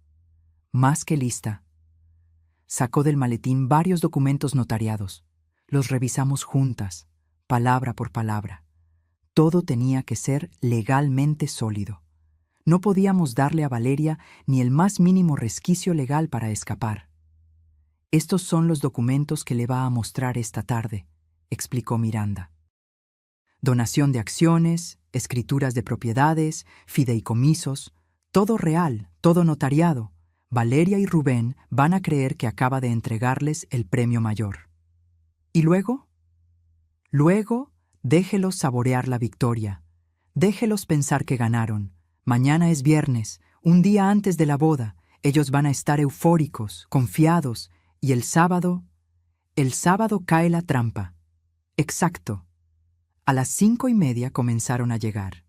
«Más que lista». Sacó del maletín varios documentos notariados. Los revisamos juntas, palabra por palabra. Todo tenía que ser legalmente sólido. No podíamos darle a Valeria ni el más mínimo resquicio legal para escapar. «Estos son los documentos que le va a mostrar esta tarde», explicó Miranda. «Donación de acciones, escrituras de propiedades, fideicomisos, todo real, todo notariado. Valeria y Rubén van a creer que acaba de entregarles el premio mayor». «¿Y luego?» «Luego, déjelos saborear la victoria. Déjelos pensar que ganaron. Mañana es viernes, un día antes de la boda. Ellos van a estar eufóricos, confiados, y el sábado cae la trampa». «Exacto». A las 5:30 comenzaron a llegar.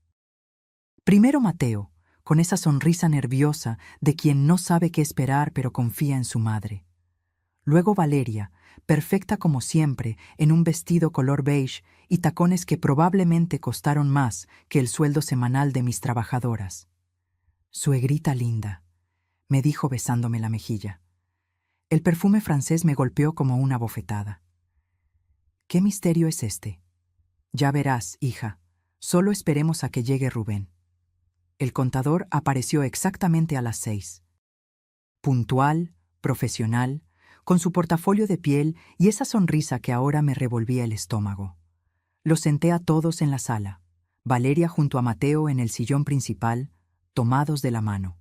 Primero Mateo, con esa sonrisa nerviosa de quien no sabe qué esperar pero confía en su madre. Luego Valeria, perfecta como siempre, en un vestido color beige y tacones que probablemente costaron más que el sueldo semanal de mis trabajadoras. «Suegrita linda», me dijo besándome la mejilla. El perfume francés me golpeó como una bofetada. «¿Qué misterio es este?» «Ya verás, hija. Solo esperemos a que llegue Rubén». El contador apareció exactamente a las 6. Puntual, profesional, con su portafolio de piel y esa sonrisa que ahora me revolvía el estómago. Los senté a todos en la sala, Valeria junto a Mateo en el sillón principal, tomados de la mano.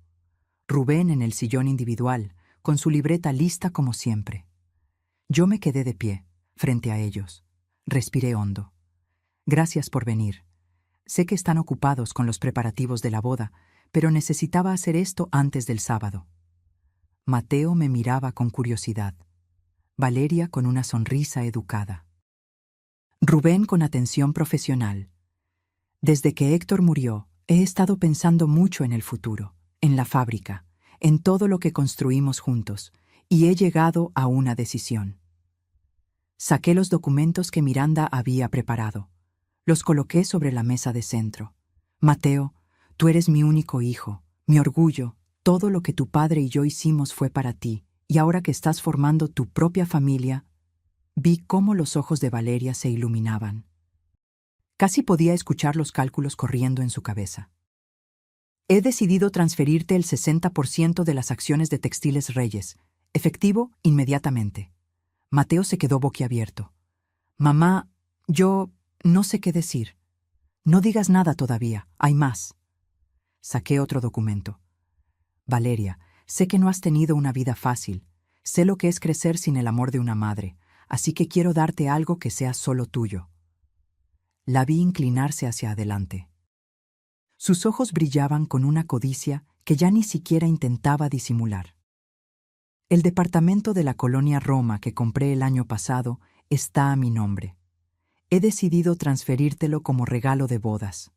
Rubén en el sillón individual, con su libreta lista como siempre. Yo me quedé de pie, frente a ellos. Respiré hondo. «Gracias por venir. Sé que están ocupados con los preparativos de la boda, pero necesitaba hacer esto antes del sábado». Mateo me miraba con curiosidad. Valeria con una sonrisa educada. Rubén con atención profesional. «Desde que Héctor murió, he estado pensando mucho en el futuro, en la fábrica, en todo lo que construimos juntos, y he llegado a una decisión». Saqué los documentos que Miranda había preparado. Los coloqué sobre la mesa de centro. «Mateo, tú eres mi único hijo, mi orgullo, Todo lo que tu padre y yo hicimos fue para ti, y ahora que estás formando tu propia familia, vi cómo los ojos de Valeria se iluminaban. Casi podía escuchar los cálculos corriendo en su cabeza. He decidido transferirte el 60% de las acciones de Textiles Reyes, efectivo inmediatamente. Mateo se quedó boquiabierto. Mamá, yo no sé qué decir. No digas nada todavía, hay más. Saqué otro documento. Valeria, sé que no has tenido una vida fácil. Sé lo que es crecer sin el amor de una madre, así que quiero darte algo que sea solo tuyo. La vi inclinarse hacia adelante. Sus ojos brillaban con una codicia que ya ni siquiera intentaba disimular. El departamento de la colonia Roma que compré el año pasado está a mi nombre. He decidido transferírtelo como regalo de bodas.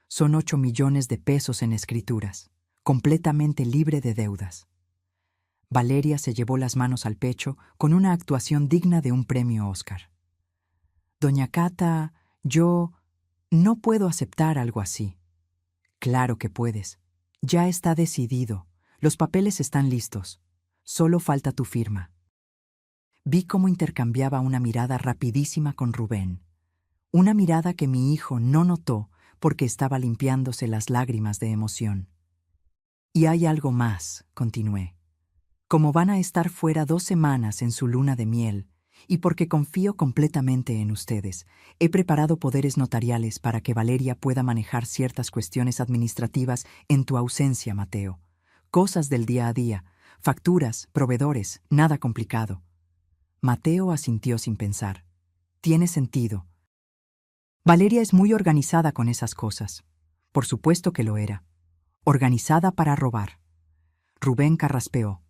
Son 8 millones de pesos en escrituras, completamente libre de deudas. Valeria se llevó las manos al pecho con una actuación digna de un premio Oscar. Doña Cata, yo no puedo aceptar algo así. Claro que puedes. Ya está decidido. Los papeles están listos. Solo falta tu firma. Vi cómo intercambiaba una mirada rapidísima con Rubén. Una mirada que mi hijo no notó porque estaba limpiándose las lágrimas de emoción. Y hay algo más, continué. Como van a estar fuera 2 semanas en su luna de miel, y porque confío completamente en ustedes, he preparado poderes notariales para que Valeria pueda manejar ciertas cuestiones administrativas en tu ausencia, Mateo. Cosas del día a día, facturas, proveedores, nada complicado. Mateo asintió sin pensar. Tiene sentido. Valeria es muy organizada con esas cosas. Por supuesto que lo era. Organizada para robar. Rubén carraspeó.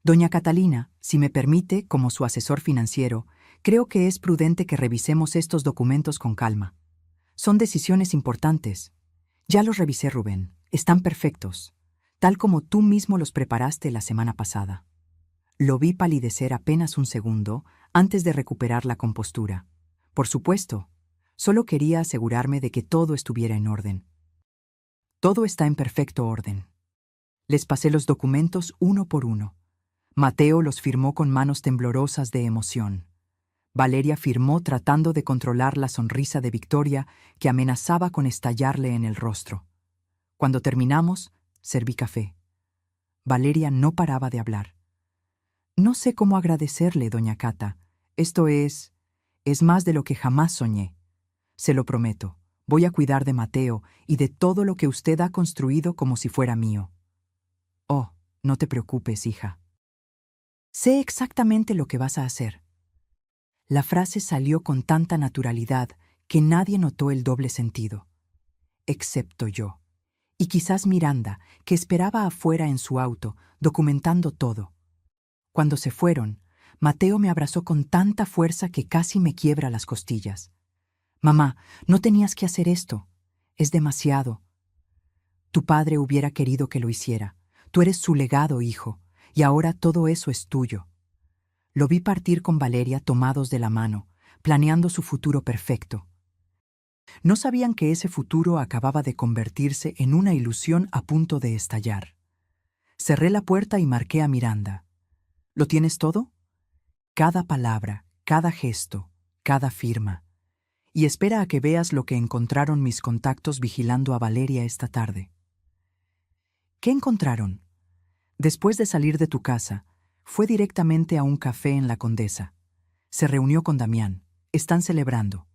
Doña Catalina, si me permite, como su asesor financiero, creo que es prudente que revisemos estos documentos con calma. Son decisiones importantes. Ya los revisé, Rubén. Están perfectos, tal como tú mismo los preparaste la semana pasada. Lo vi palidecer apenas un segundo antes de recuperar la compostura. Por supuesto, solo quería asegurarme de que todo estuviera en orden. Todo está en perfecto orden. Les pasé los documentos uno por uno. Mateo los firmó con manos temblorosas de emoción. Valeria firmó tratando de controlar la sonrisa de Victoria que amenazaba con estallarle en el rostro. Cuando terminamos, serví café. Valeria no paraba de hablar. No sé cómo agradecerle, doña Cata. Esto es más de lo que jamás soñé. Se lo prometo. Voy a cuidar de Mateo y de todo lo que usted ha construido como si fuera mío. Oh, no te preocupes, hija. Sé exactamente lo que vas a hacer. La frase salió con tanta naturalidad que nadie notó el doble sentido. Excepto yo. Y quizás Miranda, que esperaba afuera en su auto, documentando todo. Cuando se fueron, Mateo me abrazó con tanta fuerza que casi me quiebra las costillas. Mamá, no tenías que hacer esto. Es demasiado. Tu padre hubiera querido que lo hiciera. Tú eres su legado, hijo, y ahora todo eso es tuyo. Lo vi partir con Valeria tomados de la mano, planeando su futuro perfecto. No sabían que ese futuro acababa de convertirse en una ilusión a punto de estallar. Cerré la puerta y marqué a Miranda. ¿Lo tienes todo? Cada palabra, cada gesto, cada firma. Y espera a que veas lo que encontraron mis contactos vigilando a Valeria esta tarde. ¿Qué encontraron? Después de salir de tu casa, fue directamente a un café en La Condesa. Se reunió con Damián. Están celebrando.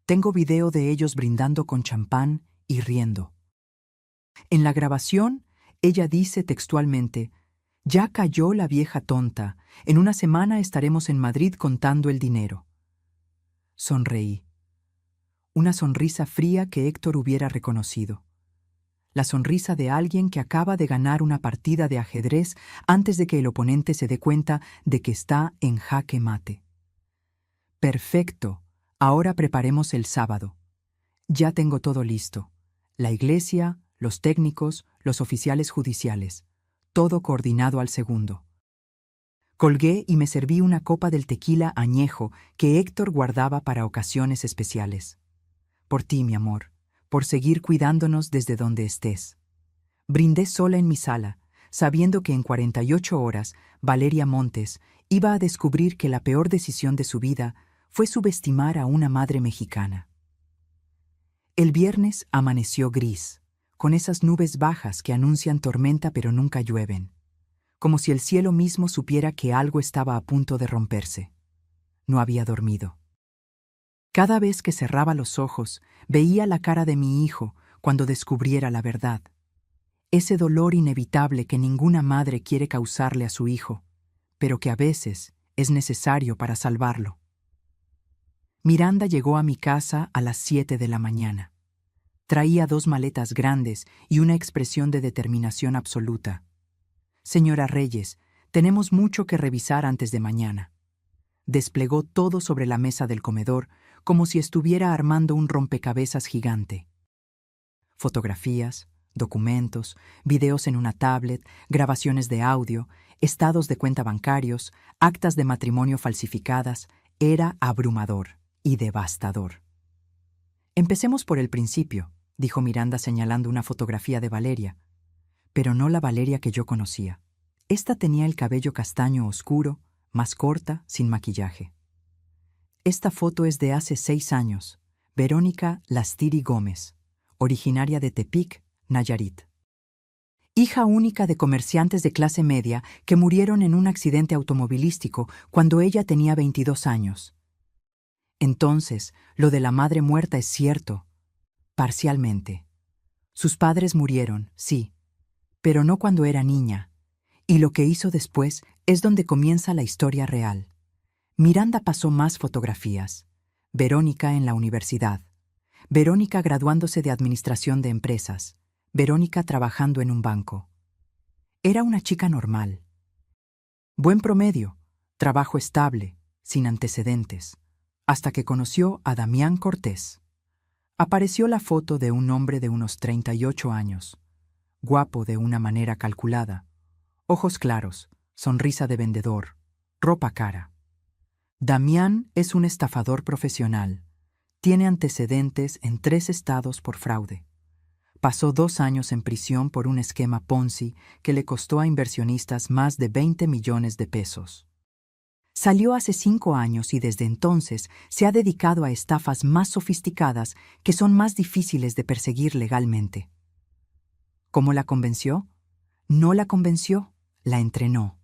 Tengo video de ellos brindando con champán y riendo. En la grabación, ella dice textualmente: «Ya cayó la vieja tonta. En una semana estaremos en Madrid contando el dinero». Sonreí. Una sonrisa fría que Héctor hubiera reconocido. La sonrisa de alguien que acaba de ganar una partida de ajedrez antes de que el oponente se dé cuenta de que está en jaque mate. Perfecto. Ahora preparemos el sábado. Ya tengo todo listo. La iglesia, los técnicos, los oficiales judiciales. Todo coordinado al segundo. Colgué y me serví una copa del tequila añejo que Héctor guardaba para ocasiones especiales. Por ti, mi amor. Por seguir cuidándonos desde donde estés. Brindé sola en mi sala, sabiendo que en 48 horas Valeria Montes iba a descubrir que la peor decisión de su vida fue subestimar a una madre mexicana. El viernes amaneció gris, con esas nubes bajas que anuncian tormenta pero nunca llueven, como si el cielo mismo supiera que algo estaba a punto de romperse. No había dormido. Cada vez que cerraba los ojos, veía la cara de mi hijo cuando descubriera la verdad. Ese dolor inevitable que ninguna madre quiere causarle a su hijo, pero que a veces es necesario para salvarlo. Miranda llegó a mi casa a las 7 de la mañana. Traía 2 maletas grandes y una expresión de determinación absoluta. Señora Reyes, tenemos mucho que revisar antes de mañana. Desplegó todo sobre la mesa del comedor como si estuviera armando un rompecabezas gigante. Fotografías, documentos, videos en una tablet, grabaciones de audio, estados de cuenta bancarios, actas de matrimonio falsificadas. Era abrumador y devastador. Empecemos por el principio, dijo Miranda señalando una fotografía de Valeria, pero no la Valeria que yo conocía. Esta tenía el cabello castaño oscuro, más corta, sin maquillaje. Esta foto es de hace 6 años, Verónica Lastiri Gómez, originaria de Tepic, Nayarit. Hija única de comerciantes de clase media que murieron en un accidente automovilístico cuando ella tenía 22 años. Entonces, lo de la madre muerta es cierto, parcialmente. Sus padres murieron, sí, pero no cuando era niña, y lo que hizo después es donde comienza la historia real. Miranda pasó más fotografías. Verónica en la universidad. Verónica graduándose de administración de empresas. Verónica trabajando en un banco. Era una chica normal. Buen promedio, trabajo estable, sin antecedentes, hasta que conoció a Damián Cortés. Apareció la foto de un hombre de unos 38 años, guapo de una manera calculada, ojos claros, sonrisa de vendedor, ropa cara. Damián es un estafador profesional. Tiene antecedentes en 3 estados por fraude. Pasó 2 años en prisión por un esquema Ponzi que le costó a inversionistas más de 20 millones de pesos. Salió hace 5 años y desde entonces se ha dedicado a estafas más sofisticadas que son más difíciles de perseguir legalmente. ¿Cómo la convenció? No la convenció, la entrenó.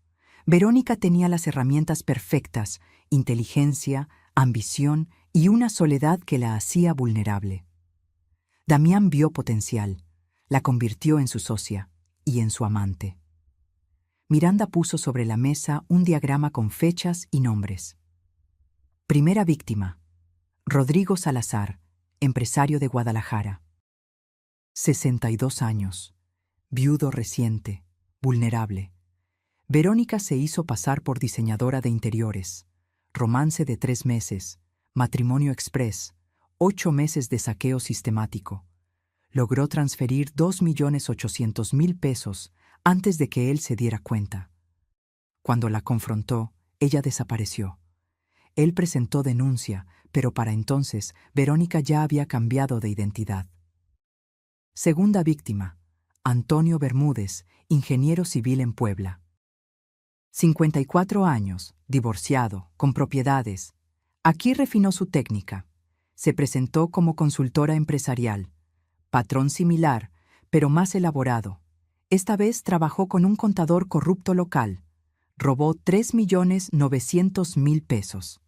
Verónica tenía las herramientas perfectas, inteligencia, ambición y una soledad que la hacía vulnerable. Damián vio potencial, la convirtió en su socia y en su amante. Miranda puso sobre la mesa un diagrama con fechas y nombres. Primera víctima, Rodrigo Salazar, empresario de Guadalajara. 62 años, viudo reciente, vulnerable. Verónica se hizo pasar por diseñadora de interiores. Romance de 3 meses, matrimonio express, 8 meses de saqueo sistemático. Logró transferir 2.800.000 pesos antes de que él se diera cuenta. Cuando la confrontó, ella desapareció. Él presentó denuncia, pero para entonces Verónica ya había cambiado de identidad. Segunda víctima, Antonio Bermúdez, ingeniero civil en Puebla. 54 años, divorciado, con propiedades. Aquí refinó su técnica. Se presentó como consultora empresarial. Patrón similar, pero más elaborado. Esta vez trabajó con un contador corrupto local. Robó 3.900.000 pesos.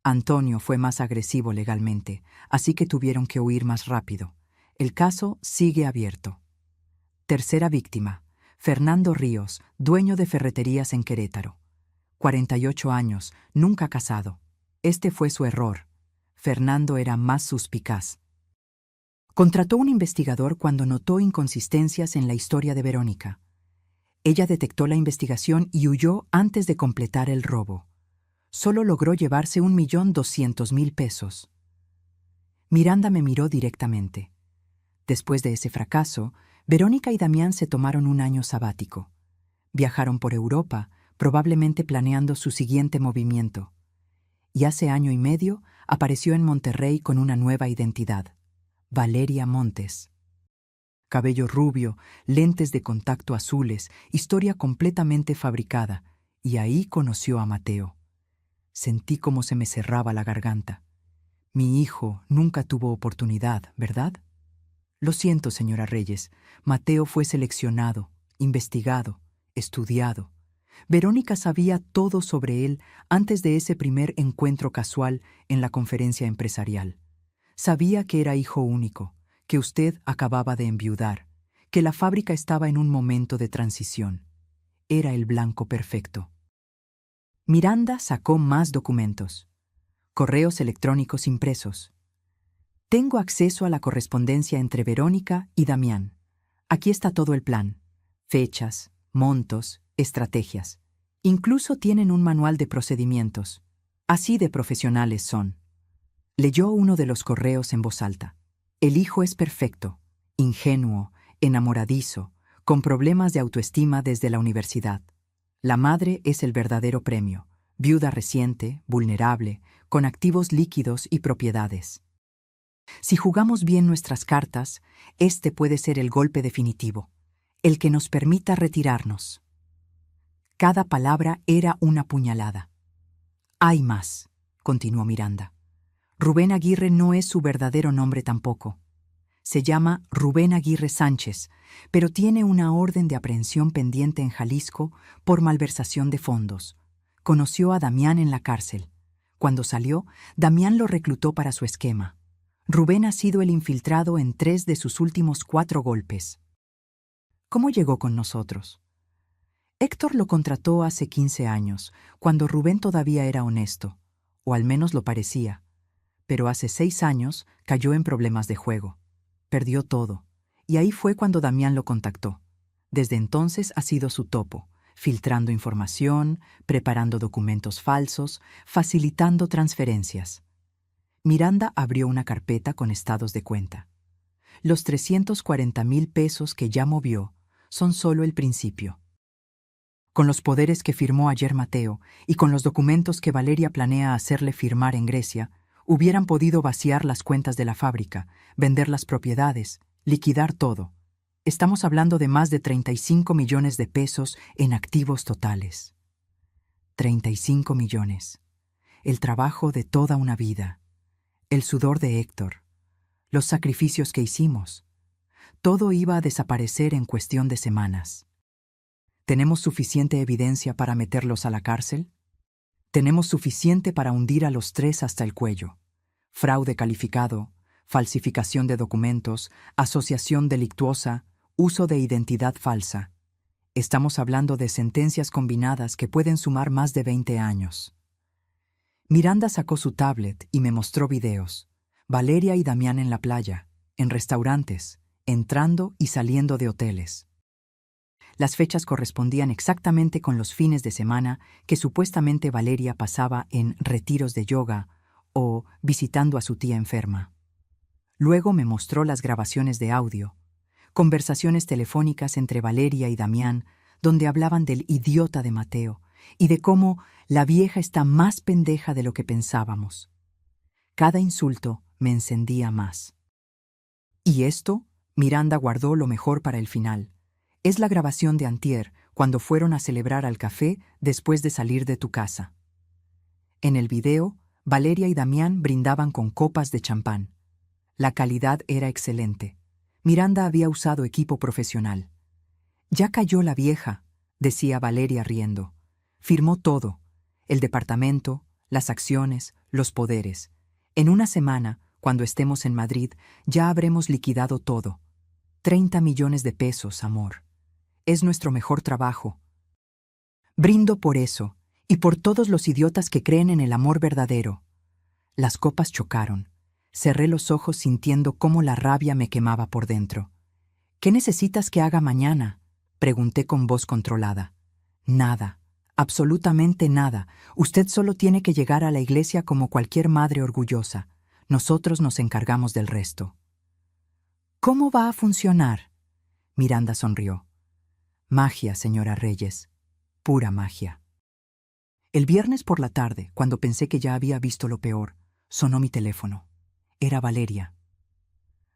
Antonio fue más agresivo legalmente, así que tuvieron que huir más rápido. El caso sigue abierto. Tercera víctima, Fernando Ríos, dueño de ferreterías en Querétaro. 48 años, nunca casado. Este fue su error. Fernando era más suspicaz. Contrató un investigador cuando notó inconsistencias en la historia de Verónica. Ella detectó la investigación y huyó antes de completar el robo. Solo logró llevarse 1.200.000 pesos. Miranda me miró directamente. Después de ese fracaso, Verónica y Damián se tomaron un año sabático. Viajaron por Europa, probablemente planeando su siguiente movimiento. Y hace 1 año y medio apareció en Monterrey con una nueva identidad. Valeria Montes. cabello rubio, lentes de contacto azules, historia completamente fabricada, y ahí conoció a Mateo. Sentí cómo se me cerraba la garganta. Mi hijo nunca tuvo oportunidad, ¿verdad? Lo siento, señora Reyes. Mateo fue seleccionado, investigado, estudiado. Verónica sabía todo sobre él antes de ese primer encuentro casual en la conferencia empresarial. Sabía que era hijo único, que usted acababa de enviudar, que la fábrica estaba en un momento de transición. Era el blanco perfecto. Miranda sacó más documentos. Correos electrónicos impresos. Tengo acceso a la correspondencia entre Verónica y Damián. Aquí está todo el plan. Fechas, montos, estrategias. Incluso tienen un manual de procedimientos. Así de profesionales son. Leyó uno de los correos en voz alta. El hijo es perfecto, ingenuo, enamoradizo, con problemas de autoestima desde la universidad. La madre es el verdadero premio, viuda reciente, vulnerable, con activos líquidos y propiedades. Si jugamos bien nuestras cartas, este puede ser el golpe definitivo, el que nos permita retirarnos. Cada palabra era una puñalada. Hay más, continuó Miranda. Rubén Aguirre no es su verdadero nombre tampoco. Se llama Rubén Aguirre Sánchez, pero tiene una orden de aprehensión pendiente en Jalisco por malversación de fondos. Conoció a Damián en la cárcel. Cuando salió, Damián lo reclutó para su esquema. Rubén ha sido el infiltrado en 3 de sus últimos 4 golpes. ¿Cómo llegó con nosotros? Héctor lo contrató hace 15 años, cuando Rubén todavía era honesto, o al menos lo parecía. Pero hace 6 años cayó en problemas de juego. Perdió todo, y ahí fue cuando Damián lo contactó. Desde entonces ha sido su topo, filtrando información, preparando documentos falsos, facilitando transferencias. Miranda abrió una carpeta con estados de cuenta. Los 340,000 pesos que ya movió son solo el principio. Con los poderes que firmó ayer Mateo y con los documentos que Valeria planea hacerle firmar en Grecia, hubieran podido vaciar las cuentas de la fábrica, vender las propiedades, liquidar todo. Estamos hablando de más de 35 millones de pesos en activos totales. 35 millones. El trabajo de toda una vida. El sudor de Héctor. Los sacrificios que hicimos. Todo iba a desaparecer en cuestión de semanas. ¿Tenemos suficiente evidencia para meterlos a la cárcel? Tenemos suficiente para hundir a los 3 hasta el cuello. Fraude calificado, falsificación de documentos, asociación delictuosa, uso de identidad falsa. Estamos hablando de sentencias combinadas que pueden sumar más de 20 años. Miranda sacó su tablet y me mostró videos. Valeria y Damián en la playa, en restaurantes, entrando y saliendo de hoteles. Las fechas correspondían exactamente con los fines de semana que supuestamente Valeria pasaba en retiros de yoga o visitando a su tía enferma. Luego me mostró las grabaciones de audio, conversaciones telefónicas entre Valeria y Damián, donde hablaban del idiota de Mateo y de cómo la vieja está más pendeja de lo que pensábamos. Cada insulto me encendía más. Y esto, Miranda guardó lo mejor para el final. Es la grabación de antier, cuando fueron a celebrar al café después de salir de tu casa. En el video, Valeria y Damián brindaban con copas de champán. La calidad era excelente. Miranda había usado equipo profesional. Ya cayó la vieja, decía Valeria riendo. Firmó todo, el departamento, las acciones, los poderes. En una semana, cuando estemos en Madrid, ya habremos liquidado todo. 30 millones de pesos, amor. Es nuestro mejor trabajo. Brindo por eso, y por todos los idiotas que creen en el amor verdadero. Las copas chocaron. Cerré los ojos sintiendo cómo la rabia me quemaba por dentro. ¿Qué necesitas que haga mañana?, pregunté con voz controlada. Nada, absolutamente nada. Usted solo tiene que llegar a la iglesia como cualquier madre orgullosa. Nosotros nos encargamos del resto. ¿Cómo va a funcionar? Miranda sonrió. Magia, señora Reyes. Pura magia. El viernes por la tarde, cuando pensé que ya había visto lo peor, sonó mi teléfono. Era Valeria.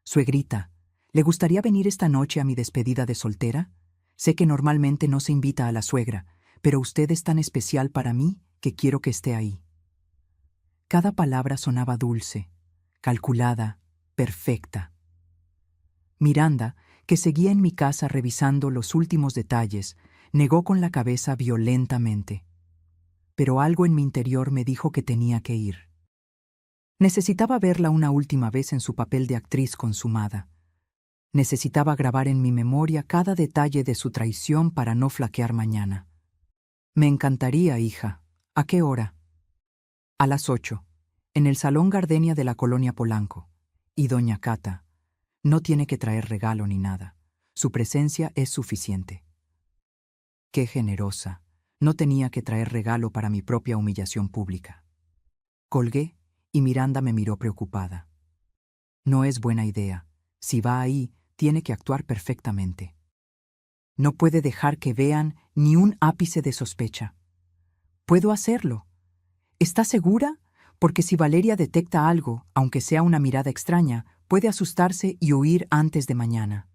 Suegrita, ¿Le gustaría venir esta noche a mi despedida de soltera? Sé que normalmente no se invita a la suegra, pero usted es tan especial para mí que quiero que esté ahí. Cada palabra sonaba dulce, calculada, perfecta. Miranda, que seguía en mi casa revisando los últimos detalles, negó con la cabeza violentamente. Pero algo en mi interior me dijo que tenía que ir. Necesitaba verla una última vez en su papel de actriz consumada. Necesitaba grabar en mi memoria cada detalle de su traición para no flaquear mañana. Me encantaría, hija. ¿A qué hora? A las 8, en el Salón Gardenia de la Colonia Polanco. Y doña Cata no tiene que traer regalo ni nada. Su presencia es suficiente. Qué generosa. No tenía que traer regalo para mi propia humillación pública. Colgué y Miranda me miró preocupada. No es buena idea. Si va ahí, tiene que actuar perfectamente. No puede dejar que vean ni un ápice de sospecha. Puedo hacerlo. ¿Está segura? Porque si Valeria detecta algo, aunque sea una mirada extraña, puede asustarse y huir antes de mañana.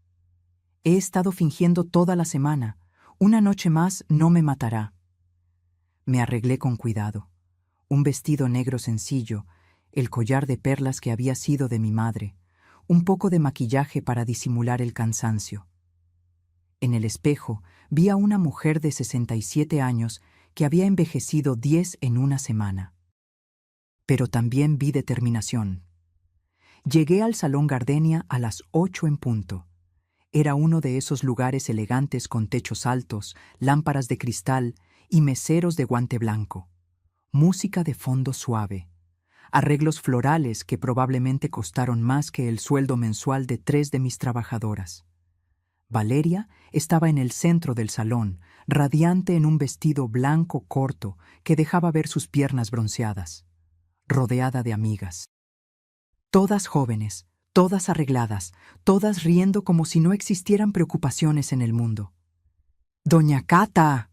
He estado fingiendo toda la semana. Una noche más no me matará. Me arreglé con cuidado. Un vestido negro sencillo, el collar de perlas que había sido de mi madre, un poco de maquillaje para disimular el cansancio. En el espejo vi a una mujer de 67 años que había envejecido 10 en una semana. Pero también vi determinación. Llegué al Salón Gardenia a las 8 en punto. Era uno de esos lugares elegantes con techos altos, lámparas de cristal y meseros de guante blanco. Música de fondo suave. Arreglos florales que probablemente costaron más que el sueldo mensual de 3 de mis trabajadoras. Valeria estaba en el centro del salón, radiante en un vestido blanco corto que dejaba ver sus piernas bronceadas, rodeada de amigas. Todas jóvenes, todas arregladas, todas riendo como si no existieran preocupaciones en el mundo. ¡Doña Cata!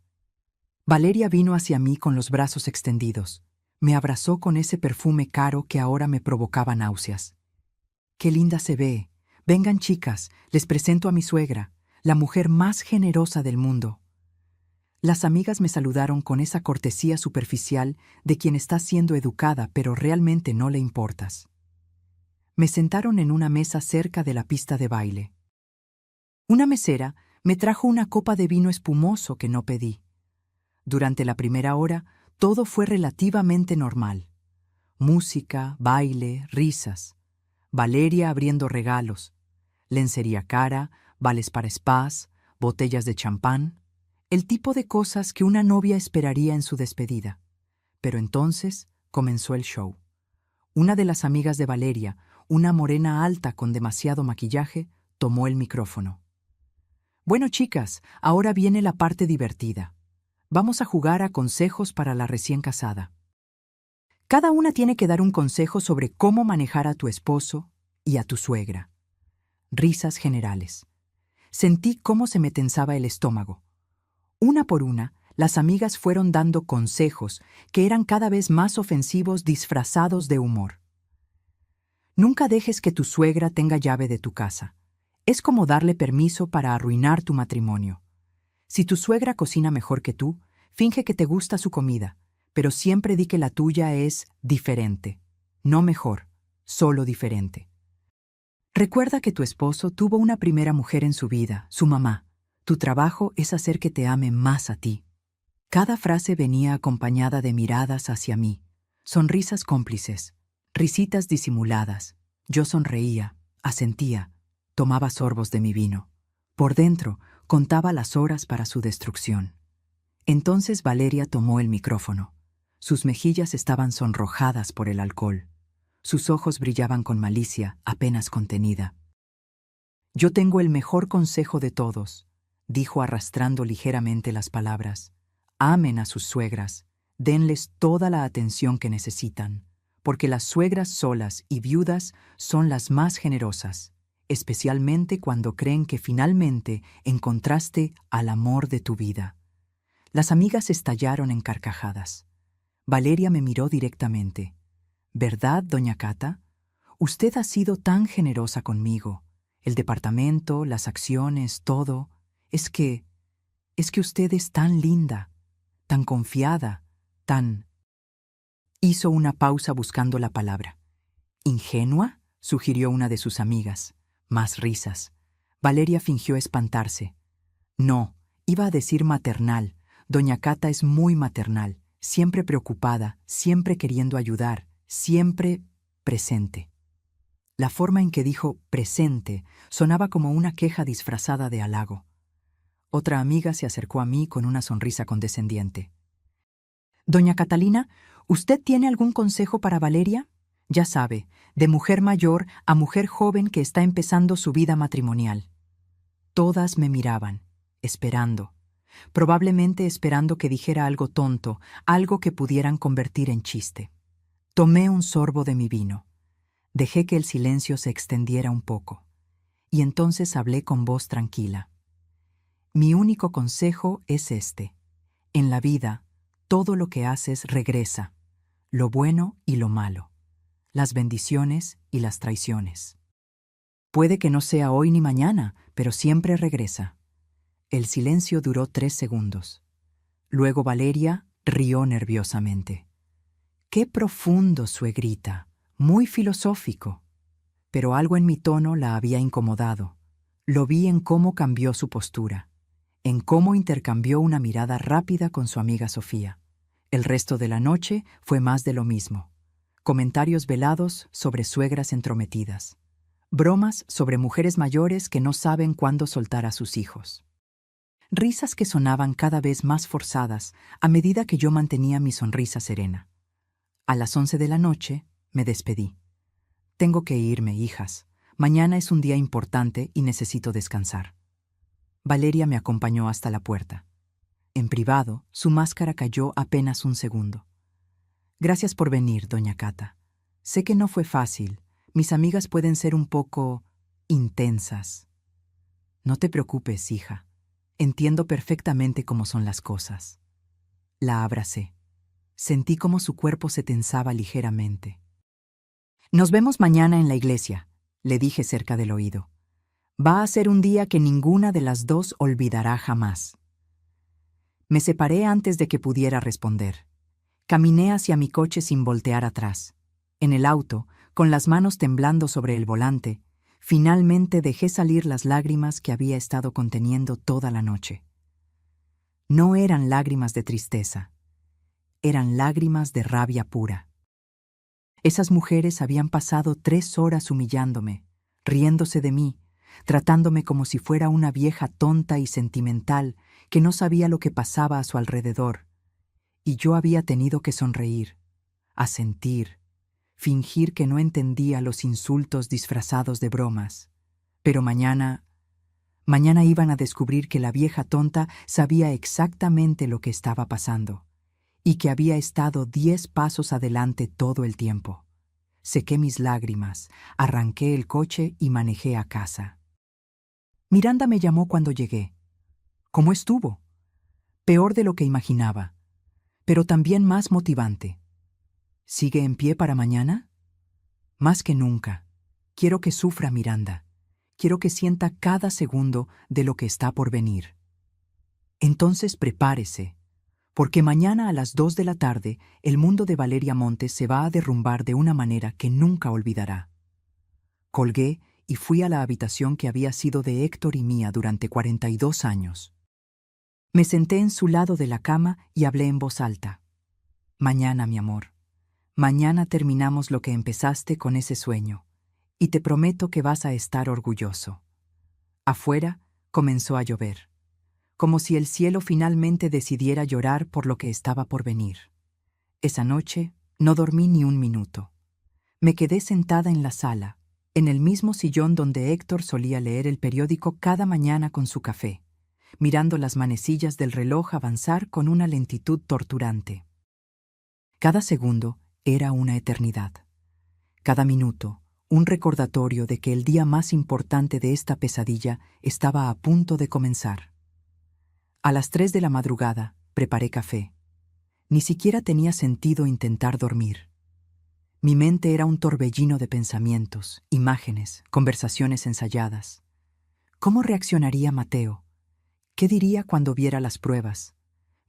Valeria vino hacia mí con los brazos extendidos. Me abrazó con ese perfume caro que ahora me provocaba náuseas. ¡Qué linda se ve! Vengan, chicas, les presento a mi suegra, la mujer más generosa del mundo. Las amigas me saludaron con esa cortesía superficial de quien está siendo educada pero realmente no le importas. Me sentaron en una mesa cerca de la pista de baile. Una mesera me trajo una copa de vino espumoso que no pedí. Durante la primera hora, todo fue relativamente normal. Música, baile, risas. Valeria abriendo regalos. Lencería cara, vales para spas, botellas de champán. El tipo de cosas que una novia esperaría en su despedida. Pero entonces comenzó el show. Una de las amigas de Valeria, una morena alta con demasiado maquillaje, tomó el micrófono. Bueno, chicas, ahora viene la parte divertida. Vamos a jugar a consejos para la recién casada. Cada una tiene que dar un consejo sobre cómo manejar a tu esposo y a tu suegra. Risas generales. Sentí cómo se me tensaba el estómago. Una por una, las amigas fueron dando consejos que eran cada vez más ofensivos disfrazados de humor. Nunca dejes que tu suegra tenga llave de tu casa. Es como darle permiso para arruinar tu matrimonio. Si tu suegra cocina mejor que tú, finge que te gusta su comida, pero siempre di que la tuya es diferente. No mejor, solo diferente. Recuerda que tu esposo tuvo una primera mujer en su vida, su mamá. Tu trabajo es hacer que te ame más a ti. Cada frase venía acompañada de miradas hacia mí, sonrisas cómplices, risitas disimuladas. Yo sonreía, asentía, tomaba sorbos de mi vino. Por dentro, contaba las horas para su destrucción. Entonces Valeria tomó el micrófono. Sus mejillas estaban sonrojadas por el alcohol. Sus ojos brillaban con malicia, apenas contenida. «Yo tengo el mejor consejo de todos», dijo arrastrando ligeramente las palabras. «Amen a sus suegras, denles toda la atención que necesitan, porque las suegras solas y viudas son las más generosas, especialmente cuando creen que finalmente encontraste al amor de tu vida». Las amigas estallaron en carcajadas. Valeria me miró directamente. «¿Verdad, doña Cata? Usted ha sido tan generosa conmigo. El departamento, las acciones, todo. Es que usted es tan linda, tan confiada, tan... Hizo una pausa buscando la palabra. ¿Ingenua?, sugirió una de sus amigas. Más risas. Valeria fingió espantarse. No, iba a decir maternal. Doña Cata es muy maternal, siempre preocupada, siempre queriendo ayudar, siempre presente. La forma en que dijo presente sonaba como una queja disfrazada de halago. Otra amiga se acercó a mí con una sonrisa condescendiente. «Doña Catalina, ¿usted tiene algún consejo para Valeria? Ya sabe, de mujer mayor a mujer joven que está empezando su vida matrimonial». Todas me miraban, esperando. Probablemente esperando que dijera algo tonto, algo que pudieran convertir en chiste. Tomé un sorbo de mi vino. Dejé que el silencio se extendiera un poco. Y entonces hablé con voz tranquila. Mi único consejo es este. En la vida, todo lo que haces regresa, lo bueno y lo malo, las bendiciones y las traiciones. Puede que no sea hoy ni mañana, pero siempre regresa. El silencio duró 3 segundos. Luego Valeria rió nerviosamente. ¡Qué profundo, suegrita! Muy filosófico. Pero algo en mi tono la había incomodado. Lo vi en cómo cambió su postura, en cómo intercambió una mirada rápida con su amiga Sofía. El resto de la noche fue más de lo mismo. Comentarios velados sobre suegras entrometidas. Bromas sobre mujeres mayores que no saben cuándo soltar a sus hijos. Risas que sonaban cada vez más forzadas a medida que yo mantenía mi sonrisa serena. A las 11 de la noche me despedí. Tengo que irme, hijas. Mañana es un día importante y necesito descansar. Valeria me acompañó hasta la puerta. En privado, su máscara cayó apenas un segundo. Gracias por venir, doña Cata. Sé que no fue fácil. Mis amigas pueden ser un poco intensas. No te preocupes, hija. Entiendo perfectamente cómo son las cosas. La abracé. Sentí cómo su cuerpo se tensaba ligeramente. Nos vemos mañana en la iglesia, le dije cerca del oído. Va a ser un día que ninguna de las dos olvidará jamás. Me separé antes de que pudiera responder. Caminé hacia mi coche sin voltear atrás. En el auto, con las manos temblando sobre el volante, finalmente dejé salir las lágrimas que había estado conteniendo toda la noche. No eran lágrimas de tristeza, eran lágrimas de rabia pura. Esas mujeres habían pasado 3 horas humillándome, riéndose de mí, tratándome como si fuera una vieja tonta y sentimental que no sabía lo que pasaba a su alrededor, y yo había tenido que sonreír, asentir, fingir que no entendía los insultos disfrazados de bromas. Pero mañana iban a descubrir que la vieja tonta sabía exactamente lo que estaba pasando, y que había estado 10 pasos adelante todo el tiempo. Sequé mis lágrimas, arranqué el coche y manejé a casa. Miranda me llamó cuando llegué. ¿Cómo estuvo? Peor de lo que imaginaba, pero también más motivante. ¿Sigue en pie para mañana? Más que nunca. Quiero que sufra Miranda. Quiero que sienta cada segundo de lo que está por venir. Entonces prepárese, porque mañana a las 2 de la tarde el mundo de Valeria Montes se va a derrumbar de una manera que nunca olvidará. Colgué y fui a la habitación que había sido de Héctor y mía durante 42 años. Me senté en su lado de la cama y hablé en voz alta. Mañana, mi amor. Mañana terminamos lo que empezaste con ese sueño, y te prometo que vas a estar orgulloso. Afuera comenzó a llover, como si el cielo finalmente decidiera llorar por lo que estaba por venir. Esa noche no dormí ni un minuto. Me quedé sentada en la sala, en el mismo sillón donde Héctor solía leer el periódico cada mañana con su café, mirando las manecillas del reloj avanzar con una lentitud torturante. Cada segundo era una eternidad. Cada minuto, un recordatorio de que el día más importante de esta pesadilla estaba a punto de comenzar. A las 3 de la madrugada, preparé café. Ni siquiera tenía sentido intentar dormir. Mi mente era un torbellino de pensamientos, imágenes, conversaciones ensayadas. ¿Cómo reaccionaría Mateo? ¿Qué diría cuando viera las pruebas?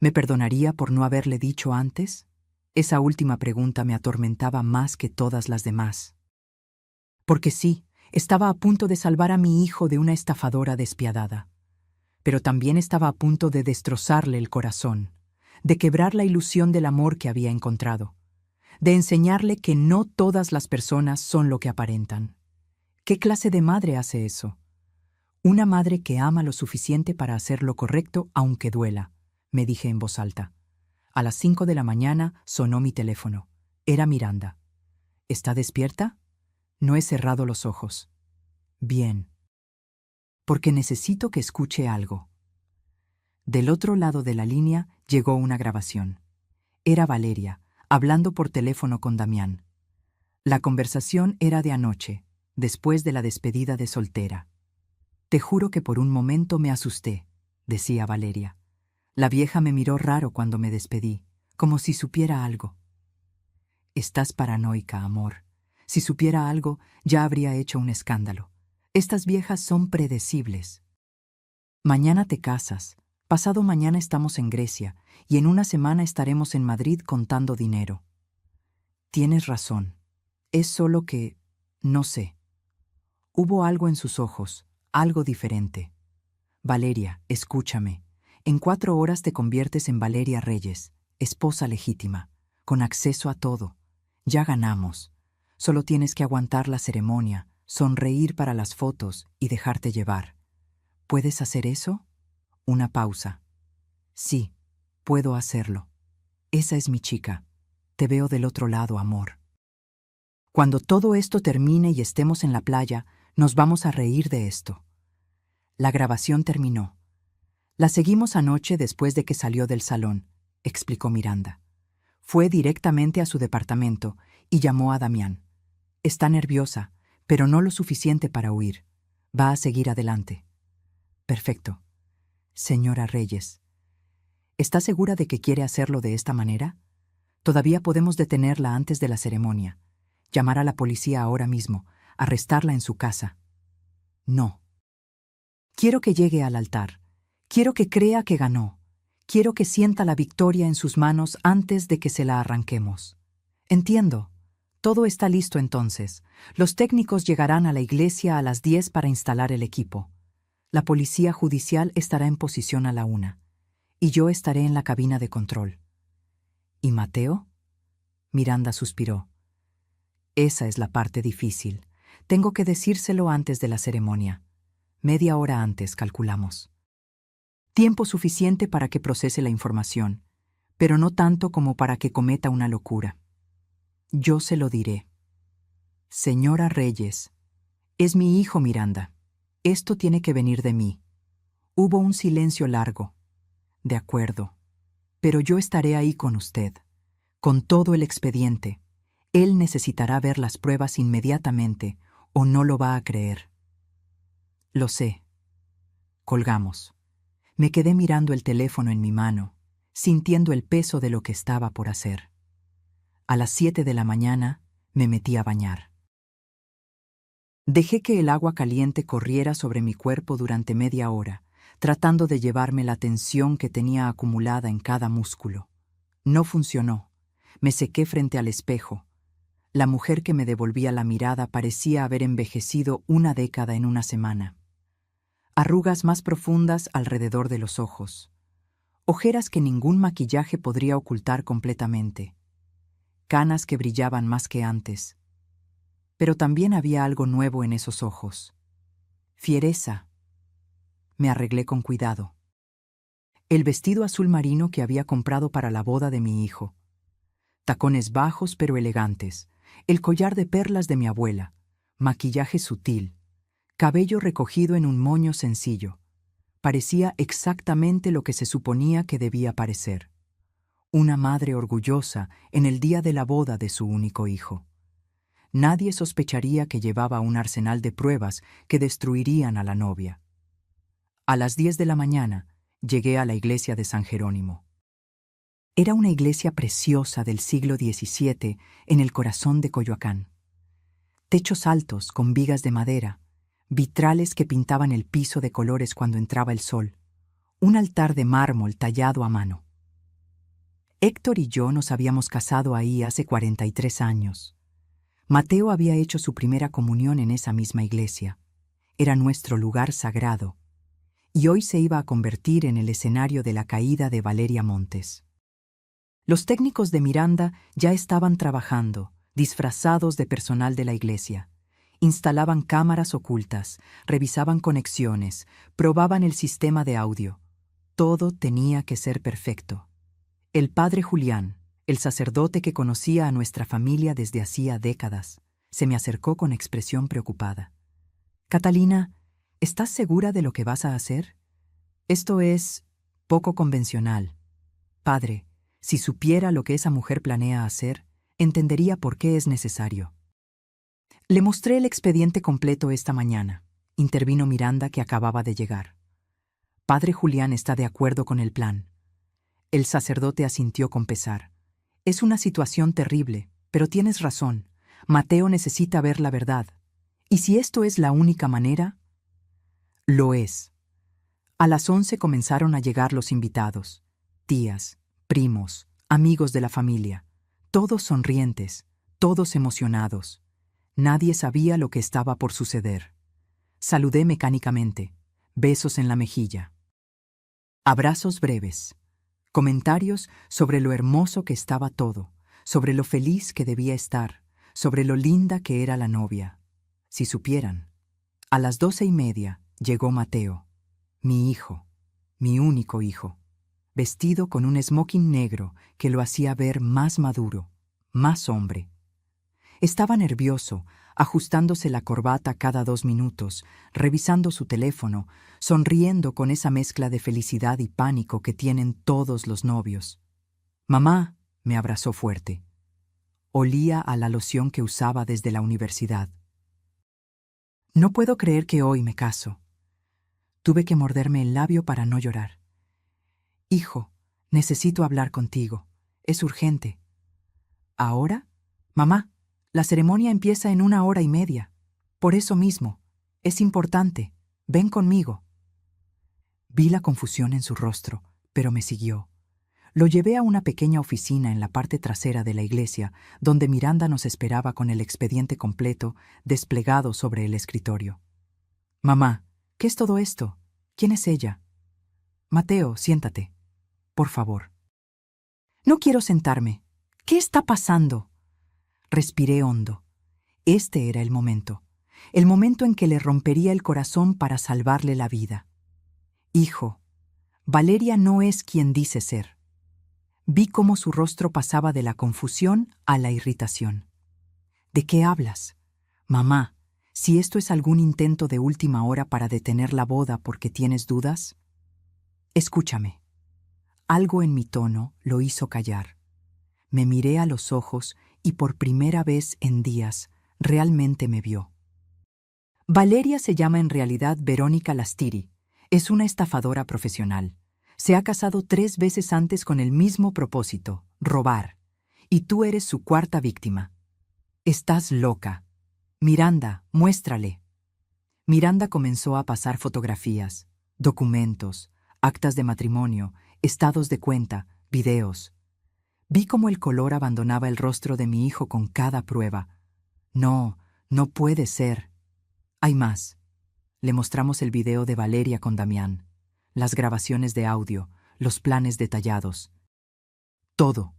¿Me perdonaría por no haberle dicho antes? Esa última pregunta me atormentaba más que todas las demás. Porque sí, estaba a punto de salvar a mi hijo de una estafadora despiadada. Pero también estaba a punto de destrozarle el corazón, de quebrar la ilusión del amor que había encontrado, de enseñarle que no todas las personas son lo que aparentan. ¿Qué clase de madre hace eso? Una madre que ama lo suficiente para hacer lo correcto aunque duela, me dije en voz alta. A las 5 de la mañana sonó mi teléfono. Era Miranda. ¿Está despierta? No he cerrado los ojos. Bien. Porque necesito que escuche algo. Del otro lado de la línea llegó una grabación. Era Valeria, hablando por teléfono con Damián. La conversación era de anoche, después de la despedida de soltera. Te juro que por un momento me asusté, decía Valeria. La vieja me miró raro cuando me despedí, como si supiera algo. Estás paranoica, amor. Si supiera algo, ya habría hecho un escándalo. Estas viejas son predecibles. Mañana te casas, pasado mañana estamos en Grecia, y en una semana estaremos en Madrid contando dinero. Tienes razón. Es solo que, no sé. Hubo algo en sus ojos, algo diferente. Valeria, escúchame. En 4 horas te conviertes en Valeria Reyes, esposa legítima, con acceso a todo. Ya ganamos. Solo tienes que aguantar la ceremonia, sonreír para las fotos y dejarte llevar. ¿Puedes hacer eso? Una pausa. Sí, puedo hacerlo. Esa es mi chica. Te veo del otro lado, amor. Cuando todo esto termine y estemos en la playa, nos vamos a reír de esto. La grabación terminó. La seguimos anoche después de que salió del salón, explicó Miranda. Fue directamente a su departamento y llamó a Damián. Está nerviosa, pero no lo suficiente para huir. Va a seguir adelante. Perfecto. Señora Reyes, ¿está segura de que quiere hacerlo de esta manera? Todavía podemos detenerla antes de la ceremonia. Llamar a la policía ahora mismo, arrestarla en su casa. No. Quiero que llegue al altar. Quiero que crea que ganó. Quiero que sienta la victoria en sus manos antes de que se la arranquemos. Entiendo. Todo está listo entonces. Los técnicos llegarán a la iglesia a las 10 para instalar el equipo. La policía judicial estará en posición a la 1. Y yo estaré en la cabina de control. ¿Y Mateo? Miranda suspiró. Esa es la parte difícil. Tengo que decírselo antes de la ceremonia. Media hora antes, calculamos. Tiempo suficiente para que procese la información, pero no tanto como para que cometa una locura. Yo se lo diré. Señora Reyes, es mi hijo Miranda. Esto tiene que venir de mí. Hubo un silencio largo. De acuerdo. Pero yo estaré ahí con usted, con todo el expediente. Él necesitará ver las pruebas inmediatamente o no lo va a creer. Lo sé. Colgamos. Me quedé mirando el teléfono en mi mano, sintiendo el peso de lo que estaba por hacer. A las 7 de la mañana me metí a bañar. Dejé que el agua caliente corriera sobre mi cuerpo durante media hora, tratando de llevarme la tensión que tenía acumulada en cada músculo. No funcionó. Me sequé frente al espejo. La mujer que me devolvía la mirada parecía haber envejecido 1 década en una semana. Arrugas más profundas alrededor de los ojos. Ojeras que ningún maquillaje podría ocultar completamente. Canas que brillaban más que antes. Pero también había algo nuevo en esos ojos. Fiereza. Me arreglé con cuidado. El vestido azul marino que había comprado para la boda de mi hijo. Tacones bajos pero elegantes. El collar de perlas de mi abuela. Maquillaje sutil. Cabello recogido en un moño sencillo. Parecía exactamente lo que se suponía que debía parecer. Una madre orgullosa en el día de la boda de su único hijo. Nadie sospecharía que llevaba un arsenal de pruebas que destruirían a la novia. A las 10 de la mañana llegué a la iglesia de San Jerónimo. Era una iglesia preciosa del siglo XVII en el corazón de Coyoacán. Techos altos con vigas de madera, vitrales que pintaban el piso de colores cuando entraba el sol, un altar de mármol tallado a mano. Héctor y yo nos habíamos casado ahí hace 43 años. Mateo había hecho su primera comunión en esa misma iglesia. Era nuestro lugar sagrado, y hoy se iba a convertir en el escenario de la caída de Valeria Montes. Los técnicos de Miranda ya estaban trabajando, disfrazados de personal de la iglesia. Instalaban cámaras ocultas, revisaban conexiones, probaban el sistema de audio. Todo tenía que ser perfecto. El padre Julián, el sacerdote que conocía a nuestra familia desde hacía décadas, se me acercó con expresión preocupada. «Catalina, ¿estás segura de lo que vas a hacer? Esto es poco convencional. Padre, si supiera lo que esa mujer planea hacer, entendería por qué es necesario». Le mostré el expediente completo esta mañana. Intervino Miranda, que acababa de llegar. «Padre Julián está de acuerdo con el plan». El sacerdote asintió con pesar. «Es una situación terrible, pero tienes razón. Mateo necesita ver la verdad. ¿Y si esto es la única manera?» Lo es. A las 11 comenzaron a llegar los invitados. Tías, primos, amigos de la familia. Todos sonrientes, todos emocionados. Nadie sabía lo que estaba por suceder. Saludé mecánicamente. Besos en la mejilla. Abrazos breves. Comentarios sobre lo hermoso que estaba todo, sobre lo feliz que debía estar, sobre lo linda que era la novia. Si supieran. A las 12:30 llegó Mateo, mi hijo, mi único hijo, vestido con un smoking negro que lo hacía ver más maduro, más hombre. Estaba nervioso, ajustándose la corbata cada 2 minutos, revisando su teléfono, sonriendo con esa mezcla de felicidad y pánico que tienen todos los novios. «Mamá», me abrazó fuerte. Olía a la loción que usaba desde la universidad. «No puedo creer que hoy me caso». Tuve que morderme el labio para no llorar. «Hijo, necesito hablar contigo. Es urgente». «¿Ahora? Mamá, la ceremonia empieza en 1 hora y media. Por eso mismo. Es importante. Ven conmigo». Vi la confusión en su rostro, pero me siguió. Lo llevé a una pequeña oficina en la parte trasera de la iglesia, donde Miranda nos esperaba con el expediente completo desplegado sobre el escritorio. «Mamá, ¿qué es todo esto? ¿Quién es ella?» «Mateo, siéntate. Por favor». «No quiero sentarme. ¿Qué está pasando?» Respiré hondo. Este era el momento en que le rompería el corazón para salvarle la vida. «Hijo, Valeria no es quien dice ser». Vi cómo su rostro pasaba de la confusión a la irritación. «¿De qué hablas? Mamá, si esto es algún intento de última hora para detener la boda porque tienes dudas». «Escúchame». Algo en mi tono lo hizo callar. Me miré a los ojos y por primera vez en días realmente me vio. Valeria se llama en realidad Verónica Lastiri. Es una estafadora profesional. Se ha casado 3 veces antes con el mismo propósito, robar. Y tú eres su 4ª víctima. Estás loca. Miranda, muéstrale». Miranda comenzó a pasar fotografías, documentos, actas de matrimonio, estados de cuenta, videos. Vi cómo el color abandonaba el rostro de mi hijo con cada prueba. «No, no puede ser». «Hay más». Le mostramos el video de Valeria con Damián, las grabaciones de audio, los planes detallados. Todo.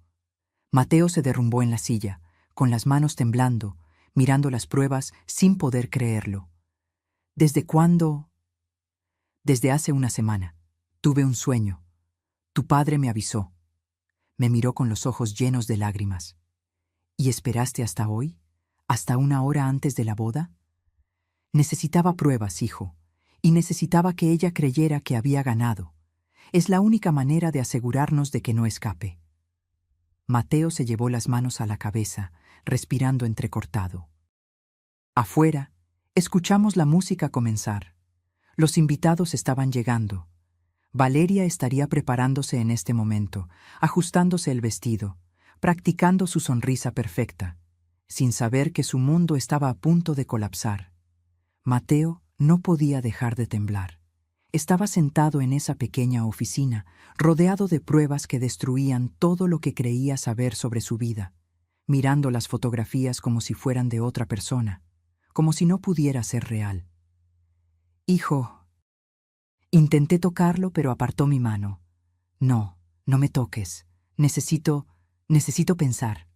Mateo se derrumbó en la silla, con las manos temblando, mirando las pruebas sin poder creerlo. «¿Desde cuándo?» «Desde hace una semana. Tuve un sueño. Tu padre me avisó». Me miró con los ojos llenos de lágrimas. «¿Y esperaste hasta hoy? ¿Hasta 1 hora antes de la boda?» «Necesitaba pruebas, hijo, y necesitaba que ella creyera que había ganado. Es la única manera de asegurarnos de que no escape». Mateo se llevó las manos a la cabeza, respirando entrecortado. Afuera, escuchamos la música comenzar. Los invitados estaban llegando. Valeria estaría preparándose en este momento, ajustándose el vestido, practicando su sonrisa perfecta, sin saber que su mundo estaba a punto de colapsar. Mateo no podía dejar de temblar. Estaba sentado en esa pequeña oficina, rodeado de pruebas que destruían todo lo que creía saber sobre su vida, mirando las fotografías como si fueran de otra persona, como si no pudiera ser real. Hijo, intenté tocarlo, pero apartó mi mano. No, no me toques. Necesito pensar.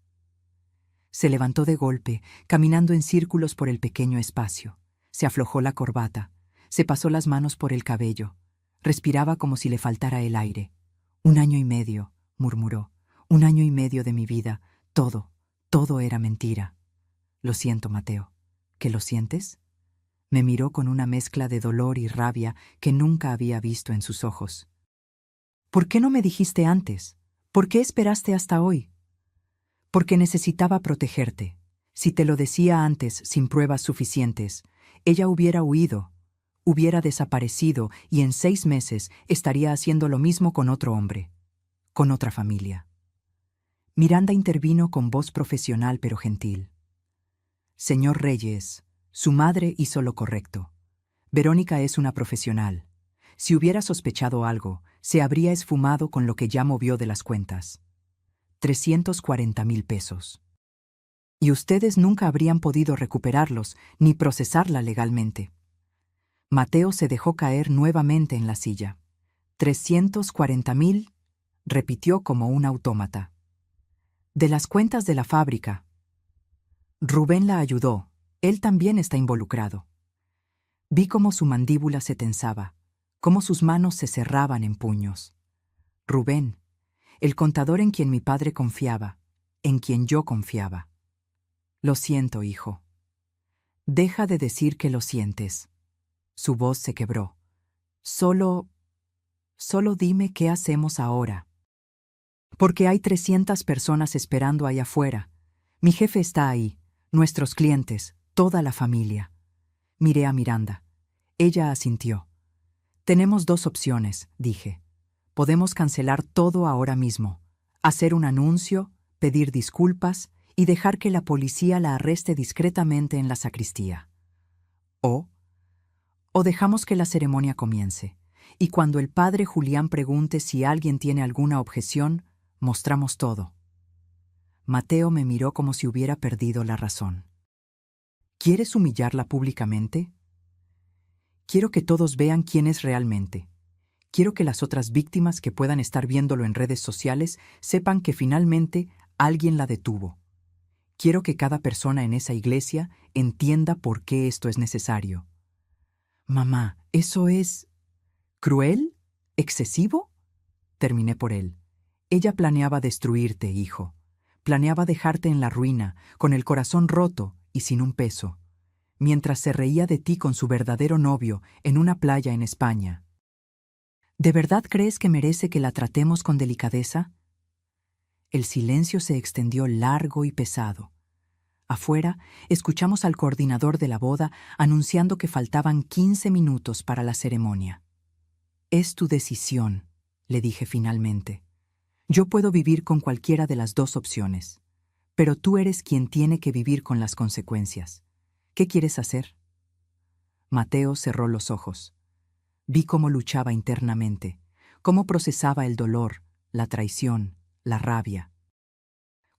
Se levantó de golpe, caminando en círculos por el pequeño espacio. Se aflojó la corbata, se pasó las manos por el cabello. Respiraba como si le faltara el aire. 1 año y medio, murmuró. 1 año y medio de mi vida. Todo era mentira. Lo siento, Mateo. ¿Qué lo sientes? Me miró con una mezcla de dolor y rabia que nunca había visto en sus ojos. ¿Por qué no me dijiste antes? ¿Por qué esperaste hasta hoy? Porque necesitaba protegerte. Si te lo decía antes sin pruebas suficientes, ella hubiera huido, hubiera desaparecido y en 6 meses estaría haciendo lo mismo con otro hombre, con otra familia. Miranda intervino con voz profesional pero gentil. Señor Reyes, su madre hizo lo correcto. Verónica es una profesional. Si hubiera sospechado algo, se habría esfumado con lo que ya movió de las cuentas. 340,000 pesos. Y ustedes nunca habrían podido recuperarlos ni procesarla legalmente. Mateo se dejó caer nuevamente en la silla. 340,000, repitió como un autómata. De las cuentas de la fábrica. Rubén la ayudó. Él también está involucrado. Vi cómo su mandíbula se tensaba, cómo sus manos se cerraban en puños. Rubén, el contador en quien mi padre confiaba, en quien yo confiaba. Lo siento, hijo. Deja de decir que lo sientes. Su voz se quebró. Solo dime qué hacemos ahora. Porque hay 300 personas esperando allá afuera. Mi jefe está ahí, nuestros clientes, toda la familia. Miré a Miranda. Ella asintió. Tenemos 2 opciones, dije. Podemos cancelar todo ahora mismo, hacer un anuncio, pedir disculpas y dejar que la policía la arreste discretamente en la sacristía. O dejamos que la ceremonia comience, y cuando el padre Julián pregunte si alguien tiene alguna objeción, mostramos todo. Mateo me miró como si hubiera perdido la razón. ¿Quieres humillarla públicamente? Quiero que todos vean quién es realmente. Quiero que las otras víctimas que puedan estar viéndolo en redes sociales sepan que finalmente alguien la detuvo. Quiero que cada persona en esa iglesia entienda por qué esto es necesario. Mamá, ¿eso es cruel? ¿Excesivo? Terminé por él. Ella planeaba destruirte, hijo. Planeaba dejarte en la ruina, con el corazón roto y sin un peso, mientras se reía de ti con su verdadero novio en una playa en España. ¿De verdad crees que merece que la tratemos con delicadeza? El silencio se extendió largo y pesado. Afuera, escuchamos al coordinador de la boda anunciando que faltaban 15 minutos para la ceremonia. Es tu decisión, le dije finalmente. Yo puedo vivir con cualquiera de las 2 opciones, pero tú eres quien tiene que vivir con las consecuencias. ¿Qué quieres hacer? Mateo cerró los ojos. Vi cómo luchaba internamente, cómo procesaba el dolor, la traición, la rabia.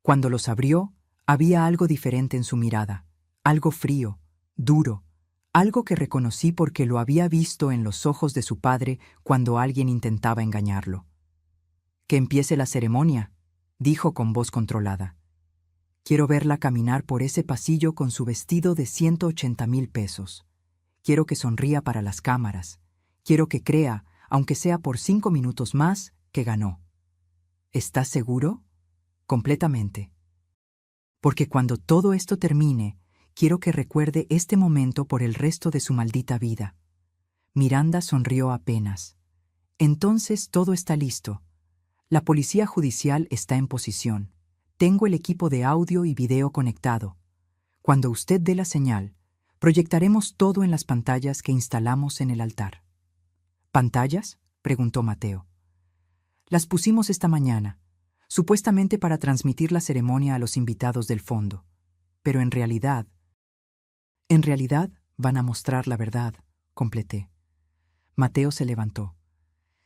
Cuando los abrió, había algo diferente en su mirada, algo frío, duro, algo que reconocí porque lo había visto en los ojos de su padre cuando alguien intentaba engañarlo. Que empiece la ceremonia, dijo con voz controlada. Quiero verla caminar por ese pasillo con su vestido de 180,000 pesos. Quiero que sonría para las cámaras. Quiero que crea, aunque sea por 5 minutos más, que ganó. ¿Estás seguro? Completamente. Porque cuando todo esto termine, quiero que recuerde este momento por el resto de su maldita vida. Miranda sonrió apenas. Entonces todo está listo. La policía judicial está en posición. Tengo el equipo de audio y video conectado. Cuando usted dé la señal, proyectaremos todo en las pantallas que instalamos en el altar. ¿Pantallas? preguntó Mateo. Las pusimos esta mañana, supuestamente para transmitir la ceremonia a los invitados del fondo. Pero en realidad van a mostrar la verdad, completé. Mateo se levantó.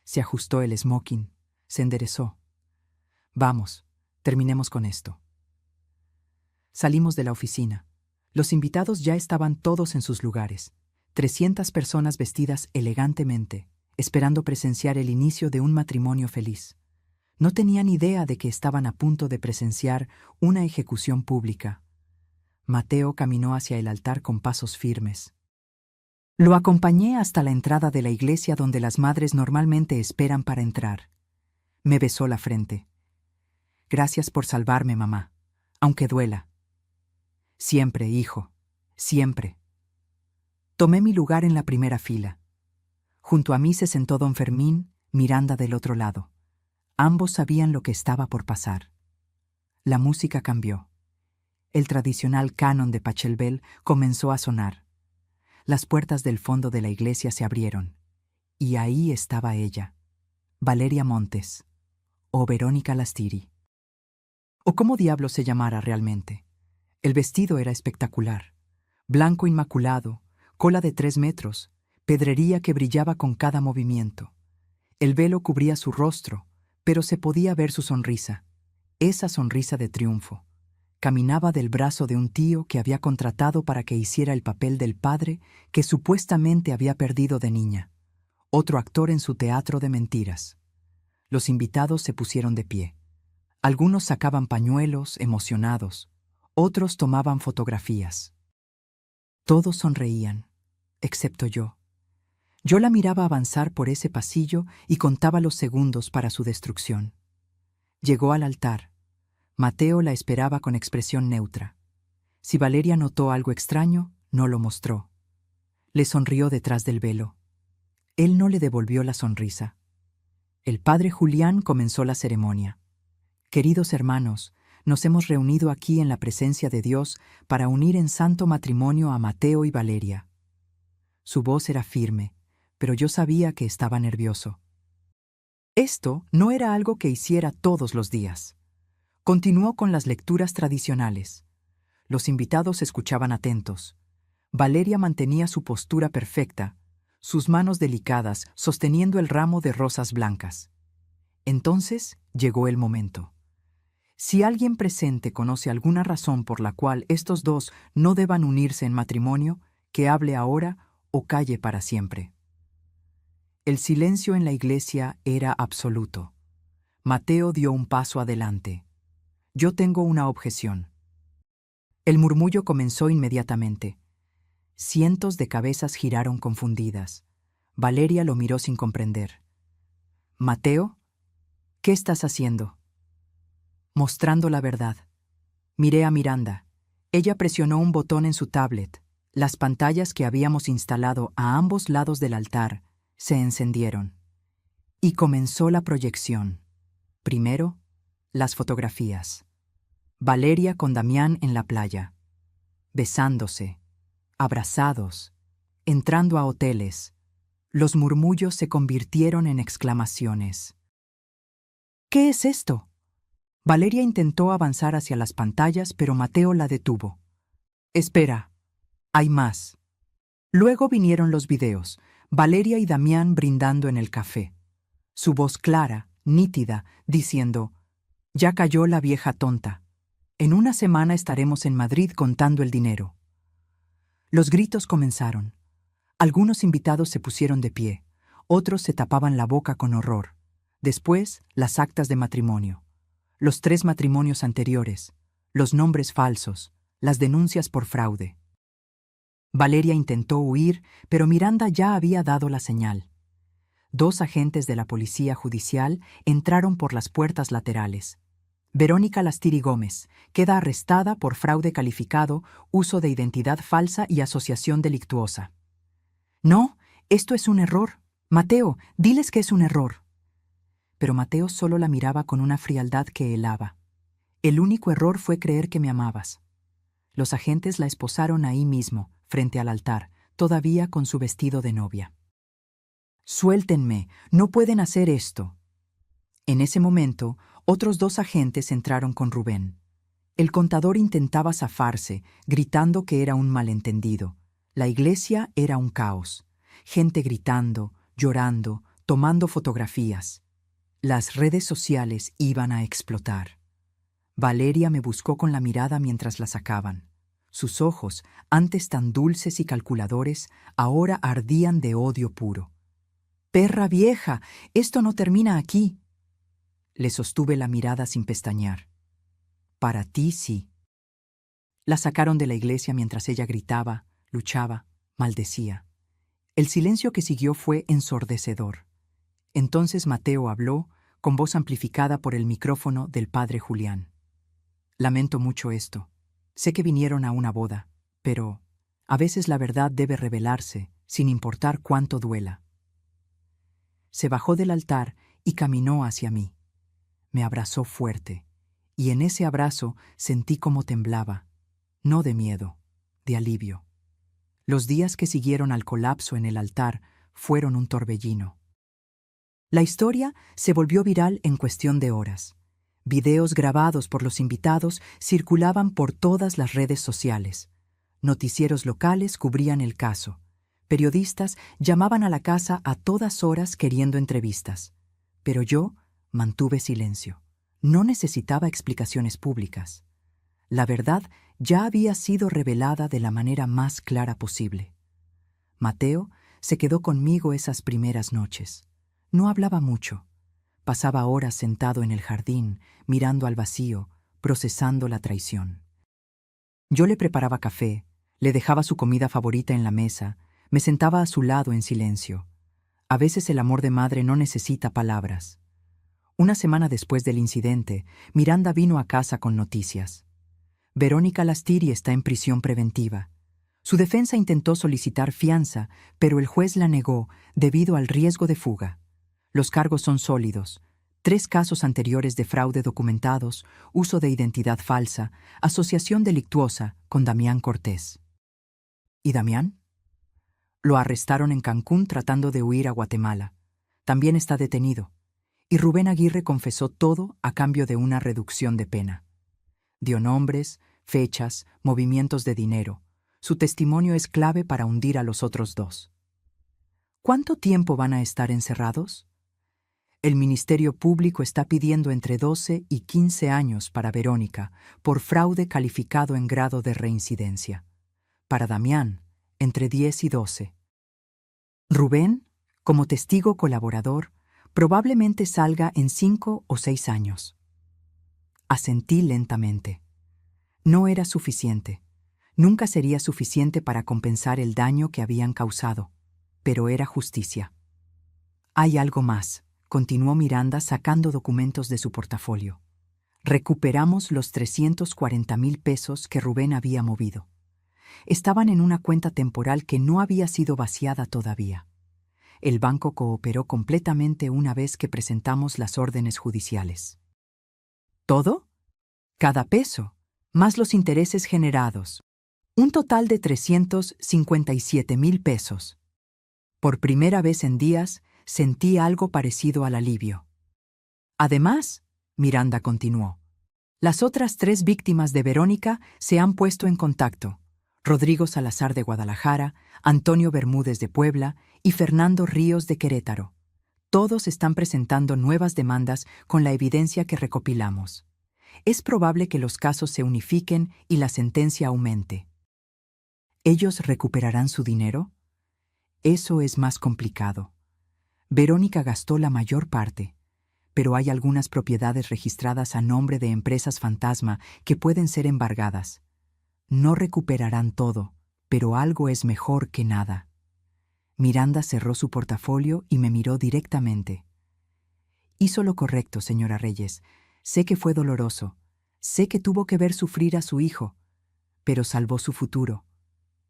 Se ajustó el smoking, se enderezó. Vamos, terminemos con esto. Salimos de la oficina. Los invitados ya estaban todos en sus lugares. 300 personas vestidas elegantemente, esperando presenciar el inicio de un matrimonio feliz. No tenían idea de que estaban a punto de presenciar una ejecución pública. Mateo caminó hacia el altar con pasos firmes. Lo acompañé hasta la entrada de la iglesia donde las madres normalmente esperan para entrar. Me besó la frente. Gracias por salvarme, mamá, aunque duela. Siempre, hijo, siempre. Tomé mi lugar en la primera fila. Junto a mí se sentó don Fermín, Miranda del otro lado. Ambos sabían lo que estaba por pasar. La música cambió. El tradicional canon de Pachelbel comenzó a sonar. Las puertas del fondo de la iglesia se abrieron. Y ahí estaba ella, Valeria Montes, o Verónica Lastiri. O cómo diablos se llamara realmente. El vestido era espectacular. Blanco inmaculado, cola de 3 metros, pedrería que brillaba con cada movimiento. El velo cubría su rostro, pero se podía ver su sonrisa, esa sonrisa de triunfo. Caminaba del brazo de un tío que había contratado para que hiciera el papel del padre que supuestamente había perdido de niña, otro actor en su teatro de mentiras. Los invitados se pusieron de pie. Algunos sacaban pañuelos, emocionados, otros tomaban fotografías. Todos sonreían, excepto yo. Yo la miraba avanzar por ese pasillo y contaba los segundos para su destrucción. Llegó al altar. Mateo la esperaba con expresión neutra. Si Valeria notó algo extraño, no lo mostró. Le sonrió detrás del velo. Él no le devolvió la sonrisa. El padre Julián comenzó la ceremonia. Queridos hermanos, nos hemos reunido aquí en la presencia de Dios para unir en santo matrimonio a Mateo y Valeria. Su voz era firme, pero yo sabía que estaba nervioso. Esto no era algo que hiciera todos los días. Continuó con las lecturas tradicionales. Los invitados escuchaban atentos. Valeria mantenía su postura perfecta, sus manos delicadas sosteniendo el ramo de rosas blancas. Entonces llegó el momento. Si alguien presente conoce alguna razón por la cual estos dos no deban unirse en matrimonio, que hable ahora o calle para siempre. El silencio en la iglesia era absoluto. Mateo dio un paso adelante. Yo tengo una objeción. El murmullo comenzó inmediatamente. Cientos de cabezas giraron confundidas. Valeria lo miró sin comprender. «Mateo, ¿qué estás haciendo?» «Mostrando la verdad». Miré a Miranda. Ella presionó un botón en su tablet. Las pantallas que habíamos instalado a ambos lados del altar se encendieron. Y comenzó la proyección. Primero, las fotografías. Valeria con Damián en la playa. Besándose. Abrazados. Entrando a hoteles. Los murmullos se convirtieron en exclamaciones. «¿Qué es esto?» Valeria intentó avanzar hacia las pantallas, pero Mateo la detuvo. «Espera, hay más». Luego vinieron los videos, Valeria y Damián brindando en el café. Su voz clara, nítida, diciendo: «Ya cayó la vieja tonta. En una semana estaremos en Madrid contando el dinero». Los gritos comenzaron. Algunos invitados se pusieron de pie, otros se tapaban la boca con horror. Después, las actas de matrimonio. Los 3 matrimonios anteriores, los nombres falsos, las denuncias por fraude. Valeria intentó huir, pero Miranda ya había dado la señal. 2 agentes de la policía judicial entraron por las puertas laterales. Verónica Lastiri Gómez queda arrestada por fraude calificado, uso de identidad falsa y asociación delictuosa. «No, esto es un error. Mateo, diles que es un error». Pero Mateo solo la miraba con una frialdad que helaba. «El único error fue creer que me amabas». Los agentes la esposaron ahí mismo, frente al altar, todavía con su vestido de novia. «Suéltenme, no pueden hacer esto». En ese momento, otros 2 agentes entraron con Rubén. El contador intentaba zafarse, gritando que era un malentendido. La iglesia era un caos. Gente gritando, llorando, tomando fotografías. Las redes sociales iban a explotar. Valeria me buscó con la mirada mientras la sacaban. Sus ojos, antes tan dulces y calculadores, ahora ardían de odio puro. «¡Perra vieja! ¡Esto no termina aquí!». Le sostuve la mirada sin pestañear. «Para ti sí». La sacaron de la iglesia mientras ella gritaba, luchaba, maldecía. El silencio que siguió fue ensordecedor. Entonces Mateo habló, con voz amplificada por el micrófono del padre Julián. «Lamento mucho esto. Sé que vinieron a una boda, pero a veces la verdad debe revelarse, sin importar cuánto duela». Se bajó del altar y caminó hacia mí. Me abrazó fuerte, y en ese abrazo sentí cómo temblaba, no de miedo, de alivio. Los días que siguieron al colapso en el altar fueron un torbellino. La historia se volvió viral en cuestión de horas. Videos grabados por los invitados circulaban por todas las redes sociales. Noticieros locales cubrían el caso. Periodistas llamaban a la casa a todas horas queriendo entrevistas. Pero yo mantuve silencio. No necesitaba explicaciones públicas. La verdad ya había sido revelada de la manera más clara posible. Mateo se quedó conmigo esas primeras noches. No hablaba mucho. Pasaba horas sentado en el jardín, mirando al vacío, procesando la traición. Yo le preparaba café, le dejaba su comida favorita en la mesa, me sentaba a su lado en silencio. A veces el amor de madre no necesita palabras. Una semana después del incidente, Miranda vino a casa con noticias. Verónica Lastiri está en prisión preventiva. Su defensa intentó solicitar fianza, pero el juez la negó debido al riesgo de fuga. Los cargos son sólidos. 3 casos anteriores de fraude documentados, uso de identidad falsa, asociación delictuosa con Damián Cortés. ¿Y Damián? Lo arrestaron en Cancún tratando de huir a Guatemala. También está detenido. Y Rubén Aguirre confesó todo a cambio de una reducción de pena. Dio nombres, fechas, movimientos de dinero. Su testimonio es clave para hundir a los otros 2. ¿Cuánto tiempo van a estar encerrados? El Ministerio Público está pidiendo entre 12 y 15 años para Verónica por fraude calificado en grado de reincidencia. Para Damián, entre 10 y 12. Rubén, como testigo colaborador, probablemente salga en 5 o 6 años. Asentí lentamente. No era suficiente. Nunca sería suficiente para compensar el daño que habían causado, pero era justicia. Hay algo más, continuó Miranda sacando documentos de su portafolio. Recuperamos los 340,000 pesos que Rubén había movido. Estaban en una cuenta temporal que no había sido vaciada todavía. El banco cooperó completamente una vez que presentamos las órdenes judiciales. ¿Todo? Cada peso, más los intereses generados. Un total de 357,000 pesos. Por primera vez en días, sentí algo parecido al alivio. Además, Miranda continuó, las otras 3 víctimas de Verónica se han puesto en contacto. Rodrigo Salazar de Guadalajara, Antonio Bermúdez de Puebla y Fernando Ríos de Querétaro. Todos están presentando nuevas demandas con la evidencia que recopilamos. Es probable que los casos se unifiquen y la sentencia aumente. ¿Ellos recuperarán su dinero? Eso es más complicado. Verónica gastó la mayor parte, pero hay algunas propiedades registradas a nombre de empresas fantasma que pueden ser embargadas. No recuperarán todo, pero algo es mejor que nada. Miranda cerró su portafolio y me miró directamente. Hizo lo correcto, señora Reyes. Sé que fue doloroso. Sé que tuvo que ver sufrir a su hijo, pero salvó su futuro.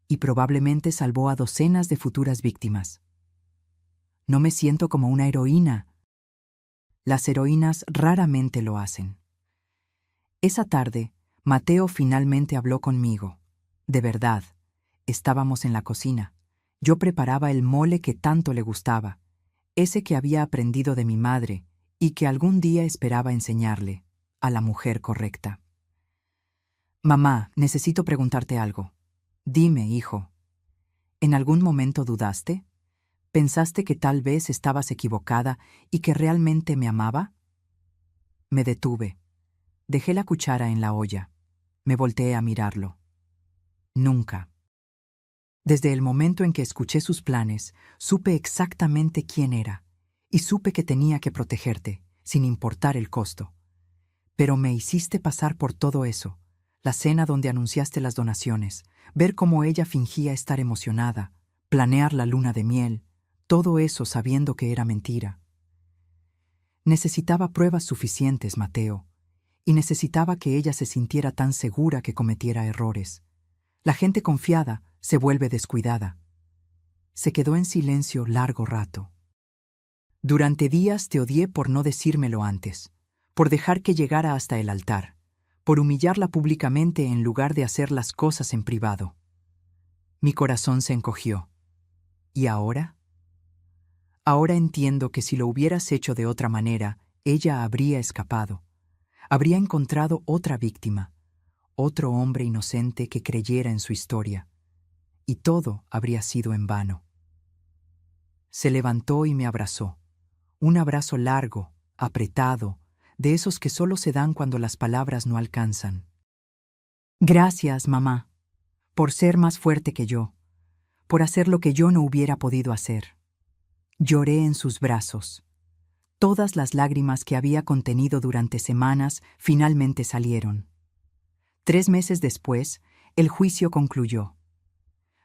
Y probablemente salvó a docenas de futuras víctimas. No me siento como una heroína. Las heroínas raramente lo hacen. Esa tarde, Mateo finalmente habló conmigo. De verdad, estábamos en la cocina. Yo preparaba el mole que tanto le gustaba. ese que había aprendido de mi madre y que algún día esperaba enseñarle, a la mujer correcta. Mamá, necesito preguntarte algo. Dime, hijo, ¿en algún momento dudaste? ¿Pensaste que tal vez estabas equivocada y que realmente me amaba? Me detuve. Dejé la cuchara en la olla. Me volteé a mirarlo. Nunca. Desde el momento en que escuché sus planes, supe exactamente quién era, y supe que tenía que protegerte, sin importar el costo. Pero me hiciste pasar por todo eso, la cena donde anunciaste las donaciones, ver cómo ella fingía estar emocionada, planear la luna de miel, todo eso sabiendo que era mentira. Necesitaba pruebas suficientes, Mateo, y necesitaba que ella se sintiera tan segura que cometiera errores. La gente confiada se vuelve descuidada. Se quedó en silencio largo rato. Durante días te odié por no decírmelo antes, por dejar que llegara hasta el altar, por humillarla públicamente en lugar de hacer las cosas en privado. Mi corazón se encogió. ¿Y ahora? Ahora entiendo que si lo hubieras hecho de otra manera, ella habría escapado. Habría encontrado otra víctima, otro hombre inocente que creyera en su historia. Y todo habría sido en vano. Se levantó y me abrazó. Un abrazo largo, apretado, de esos que solo se dan cuando las palabras no alcanzan. Gracias, mamá, por ser más fuerte que yo, por hacer lo que yo no hubiera podido hacer. Lloré en sus brazos. Todas las lágrimas que había contenido durante semanas finalmente salieron. 3 meses después, el juicio concluyó.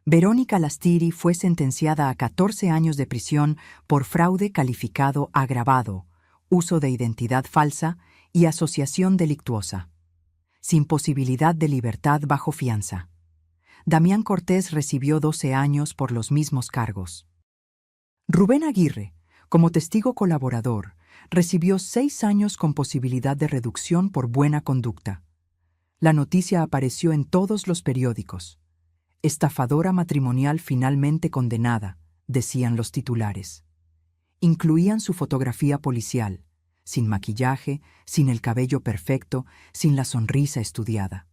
Verónica Lastiri fue sentenciada a 14 años de prisión por fraude calificado agravado, uso de identidad falsa y asociación delictuosa, sin posibilidad de libertad bajo fianza. Damián Cortés recibió 12 años por los mismos cargos. Rubén Aguirre, como testigo colaborador, recibió 6 años con posibilidad de reducción por buena conducta. La noticia apareció en todos los periódicos. Estafadora matrimonial finalmente condenada, decían los titulares. Incluían su fotografía policial, sin maquillaje, sin el cabello perfecto, sin la sonrisa estudiada.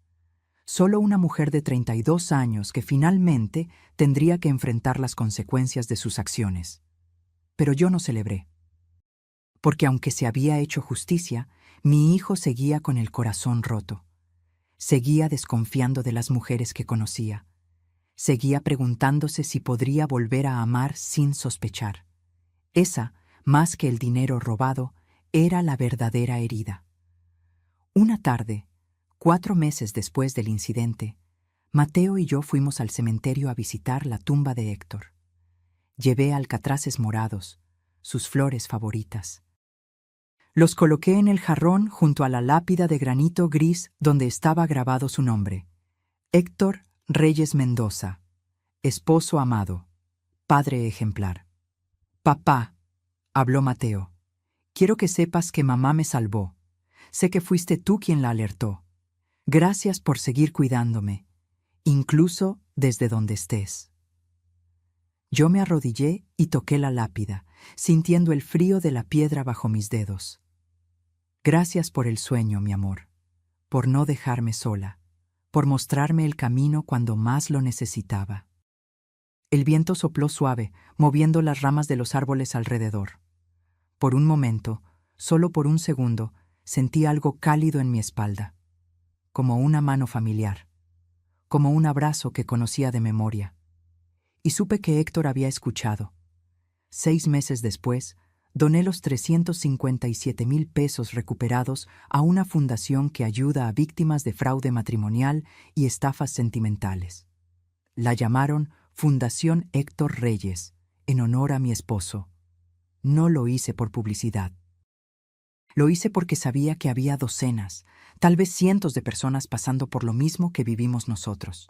Solo una mujer de 32 años que finalmente tendría que enfrentar las consecuencias de sus acciones. Pero yo no celebré. Porque aunque se había hecho justicia, mi hijo seguía con el corazón roto. Seguía desconfiando de las mujeres que conocía. Seguía preguntándose si podría volver a amar sin sospechar. Esa, más que el dinero robado, era la verdadera herida. Una tarde, 4 meses después del incidente, Mateo y yo fuimos al cementerio a visitar la tumba de Héctor. Llevé alcatraces morados, sus flores favoritas. Los coloqué en el jarrón junto a la lápida de granito gris donde estaba grabado su nombre. Héctor Reyes Mendoza, esposo amado, padre ejemplar. Papá, habló Mateo, quiero que sepas que mamá me salvó. Sé que fuiste tú quien la alertó. Gracias por seguir cuidándome, incluso desde donde estés. Yo me arrodillé y toqué la lápida, sintiendo el frío de la piedra bajo mis dedos. Gracias por el sueño, mi amor, por no dejarme sola, por mostrarme el camino cuando más lo necesitaba. El viento sopló suave, moviendo las ramas de los árboles alrededor. Por un momento, solo por un segundo, sentí algo cálido en mi espalda, como una mano familiar, como un abrazo que conocía de memoria. Y supe que Héctor había escuchado. 6 meses después, doné los 357,000 pesos recuperados a una fundación que ayuda a víctimas de fraude matrimonial y estafas sentimentales. La llamaron Fundación Héctor Reyes, en honor a mi esposo. No lo hice por publicidad. Lo hice porque sabía que había docenas, tal vez cientos de personas pasando por lo mismo que vivimos nosotros.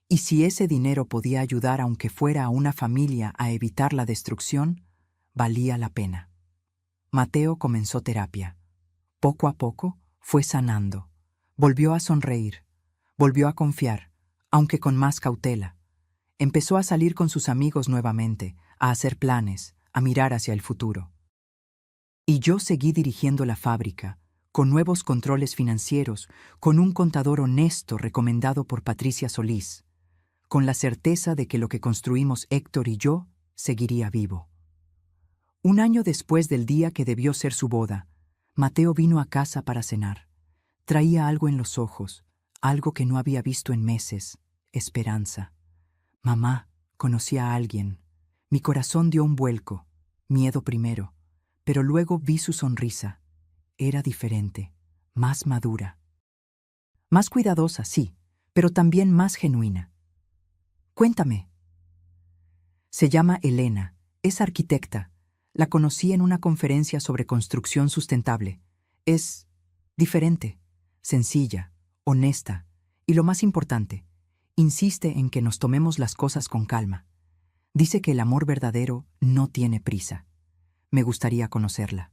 Y si ese dinero podía ayudar aunque fuera a una familia a evitar la destrucción, valía la pena. Mateo comenzó terapia. Poco a poco fue sanando. Volvió a sonreír. Volvió a confiar, aunque con más cautela. Empezó a salir con sus amigos nuevamente, a hacer planes, a mirar hacia el futuro. Y yo seguí dirigiendo la fábrica, con nuevos controles financieros, con un contador honesto recomendado por Patricia Solís, con la certeza de que lo que construimos Héctor y yo seguiría vivo. Un año después del día que debió ser su boda, Mateo vino a casa para cenar. Traía algo en los ojos, algo que no había visto en meses: esperanza. Mamá, conocí a alguien. Mi corazón dio un vuelco, miedo primero, pero luego vi su sonrisa. Era diferente, más madura. Más cuidadosa, sí, pero también más genuina. Cuéntame. Se llama Elena, es arquitecta. La conocí en una conferencia sobre construcción sustentable. Es diferente, sencilla, honesta y, lo más importante, insiste en que nos tomemos las cosas con calma. Dice que el amor verdadero no tiene prisa. Me gustaría conocerla.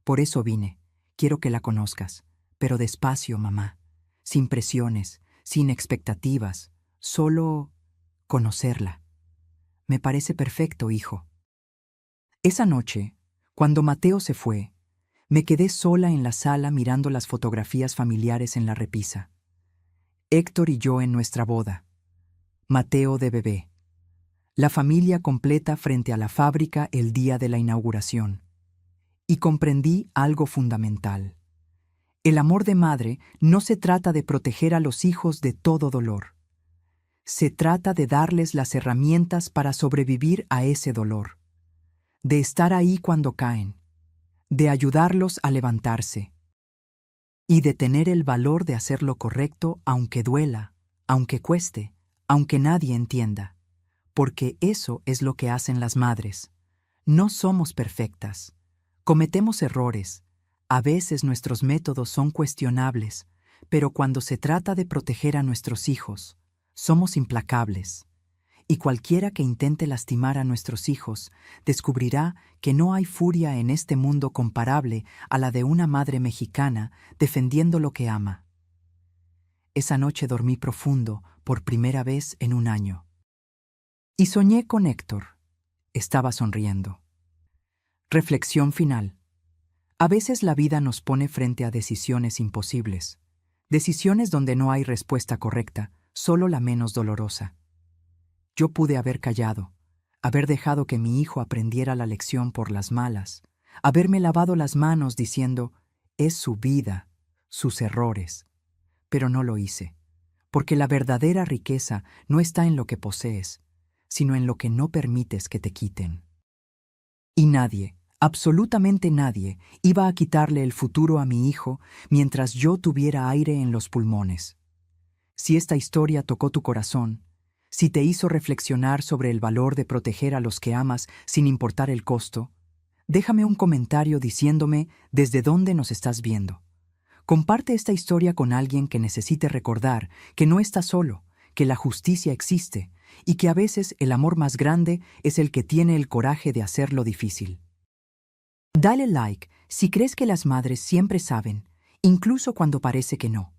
Por eso vine. Quiero que la conozcas, pero despacio, mamá, sin presiones, sin expectativas, solo conocerla. Me parece perfecto, hijo. Esa noche, cuando Mateo se fue, me quedé sola en la sala mirando las fotografías familiares en la repisa. Héctor y yo en nuestra boda. Mateo de bebé. La familia completa frente a la fábrica el día de la inauguración. Y comprendí algo fundamental. El amor de madre no se trata de proteger a los hijos de todo dolor. Se trata de darles las herramientas para sobrevivir a ese dolor. De estar ahí cuando caen. De ayudarlos a levantarse. Y de tener el valor de hacer lo correcto aunque duela, aunque cueste, aunque nadie entienda. Porque eso es lo que hacen las madres. No somos perfectas. Cometemos errores. A veces nuestros métodos son cuestionables, pero cuando se trata de proteger a nuestros hijos, somos implacables. Y cualquiera que intente lastimar a nuestros hijos descubrirá que no hay furia en este mundo comparable a la de una madre mexicana defendiendo lo que ama. Esa noche dormí profundo por primera vez en un año. Y soñé con Héctor. Estaba sonriendo. Reflexión final. A veces la vida nos pone frente a decisiones imposibles. Decisiones donde no hay respuesta correcta, solo la menos dolorosa. Yo pude haber callado, haber dejado que mi hijo aprendiera la lección por las malas, haberme lavado las manos diciendo, es su vida, sus errores. Pero no lo hice, porque la verdadera riqueza no está en lo que posees, sino en lo que no permites que te quiten. Y nadie, absolutamente nadie, iba a quitarle el futuro a mi hijo mientras yo tuviera aire en los pulmones. Si esta historia tocó tu corazón, si te hizo reflexionar sobre el valor de proteger a los que amas sin importar el costo, déjame un comentario diciéndome desde dónde nos estás viendo. Comparte esta historia con alguien que necesite recordar que no está solo, que la justicia existe y que a veces el amor más grande es el que tiene el coraje de hacer lo difícil. Dale like si crees que las madres siempre saben, incluso cuando parece que no.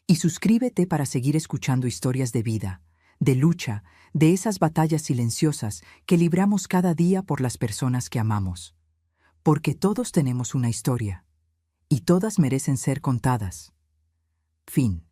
Y suscríbete para seguir escuchando historias de vida, de lucha, de esas batallas silenciosas que libramos cada día por las personas que amamos. Porque todos tenemos una historia, y todas merecen ser contadas. Fin.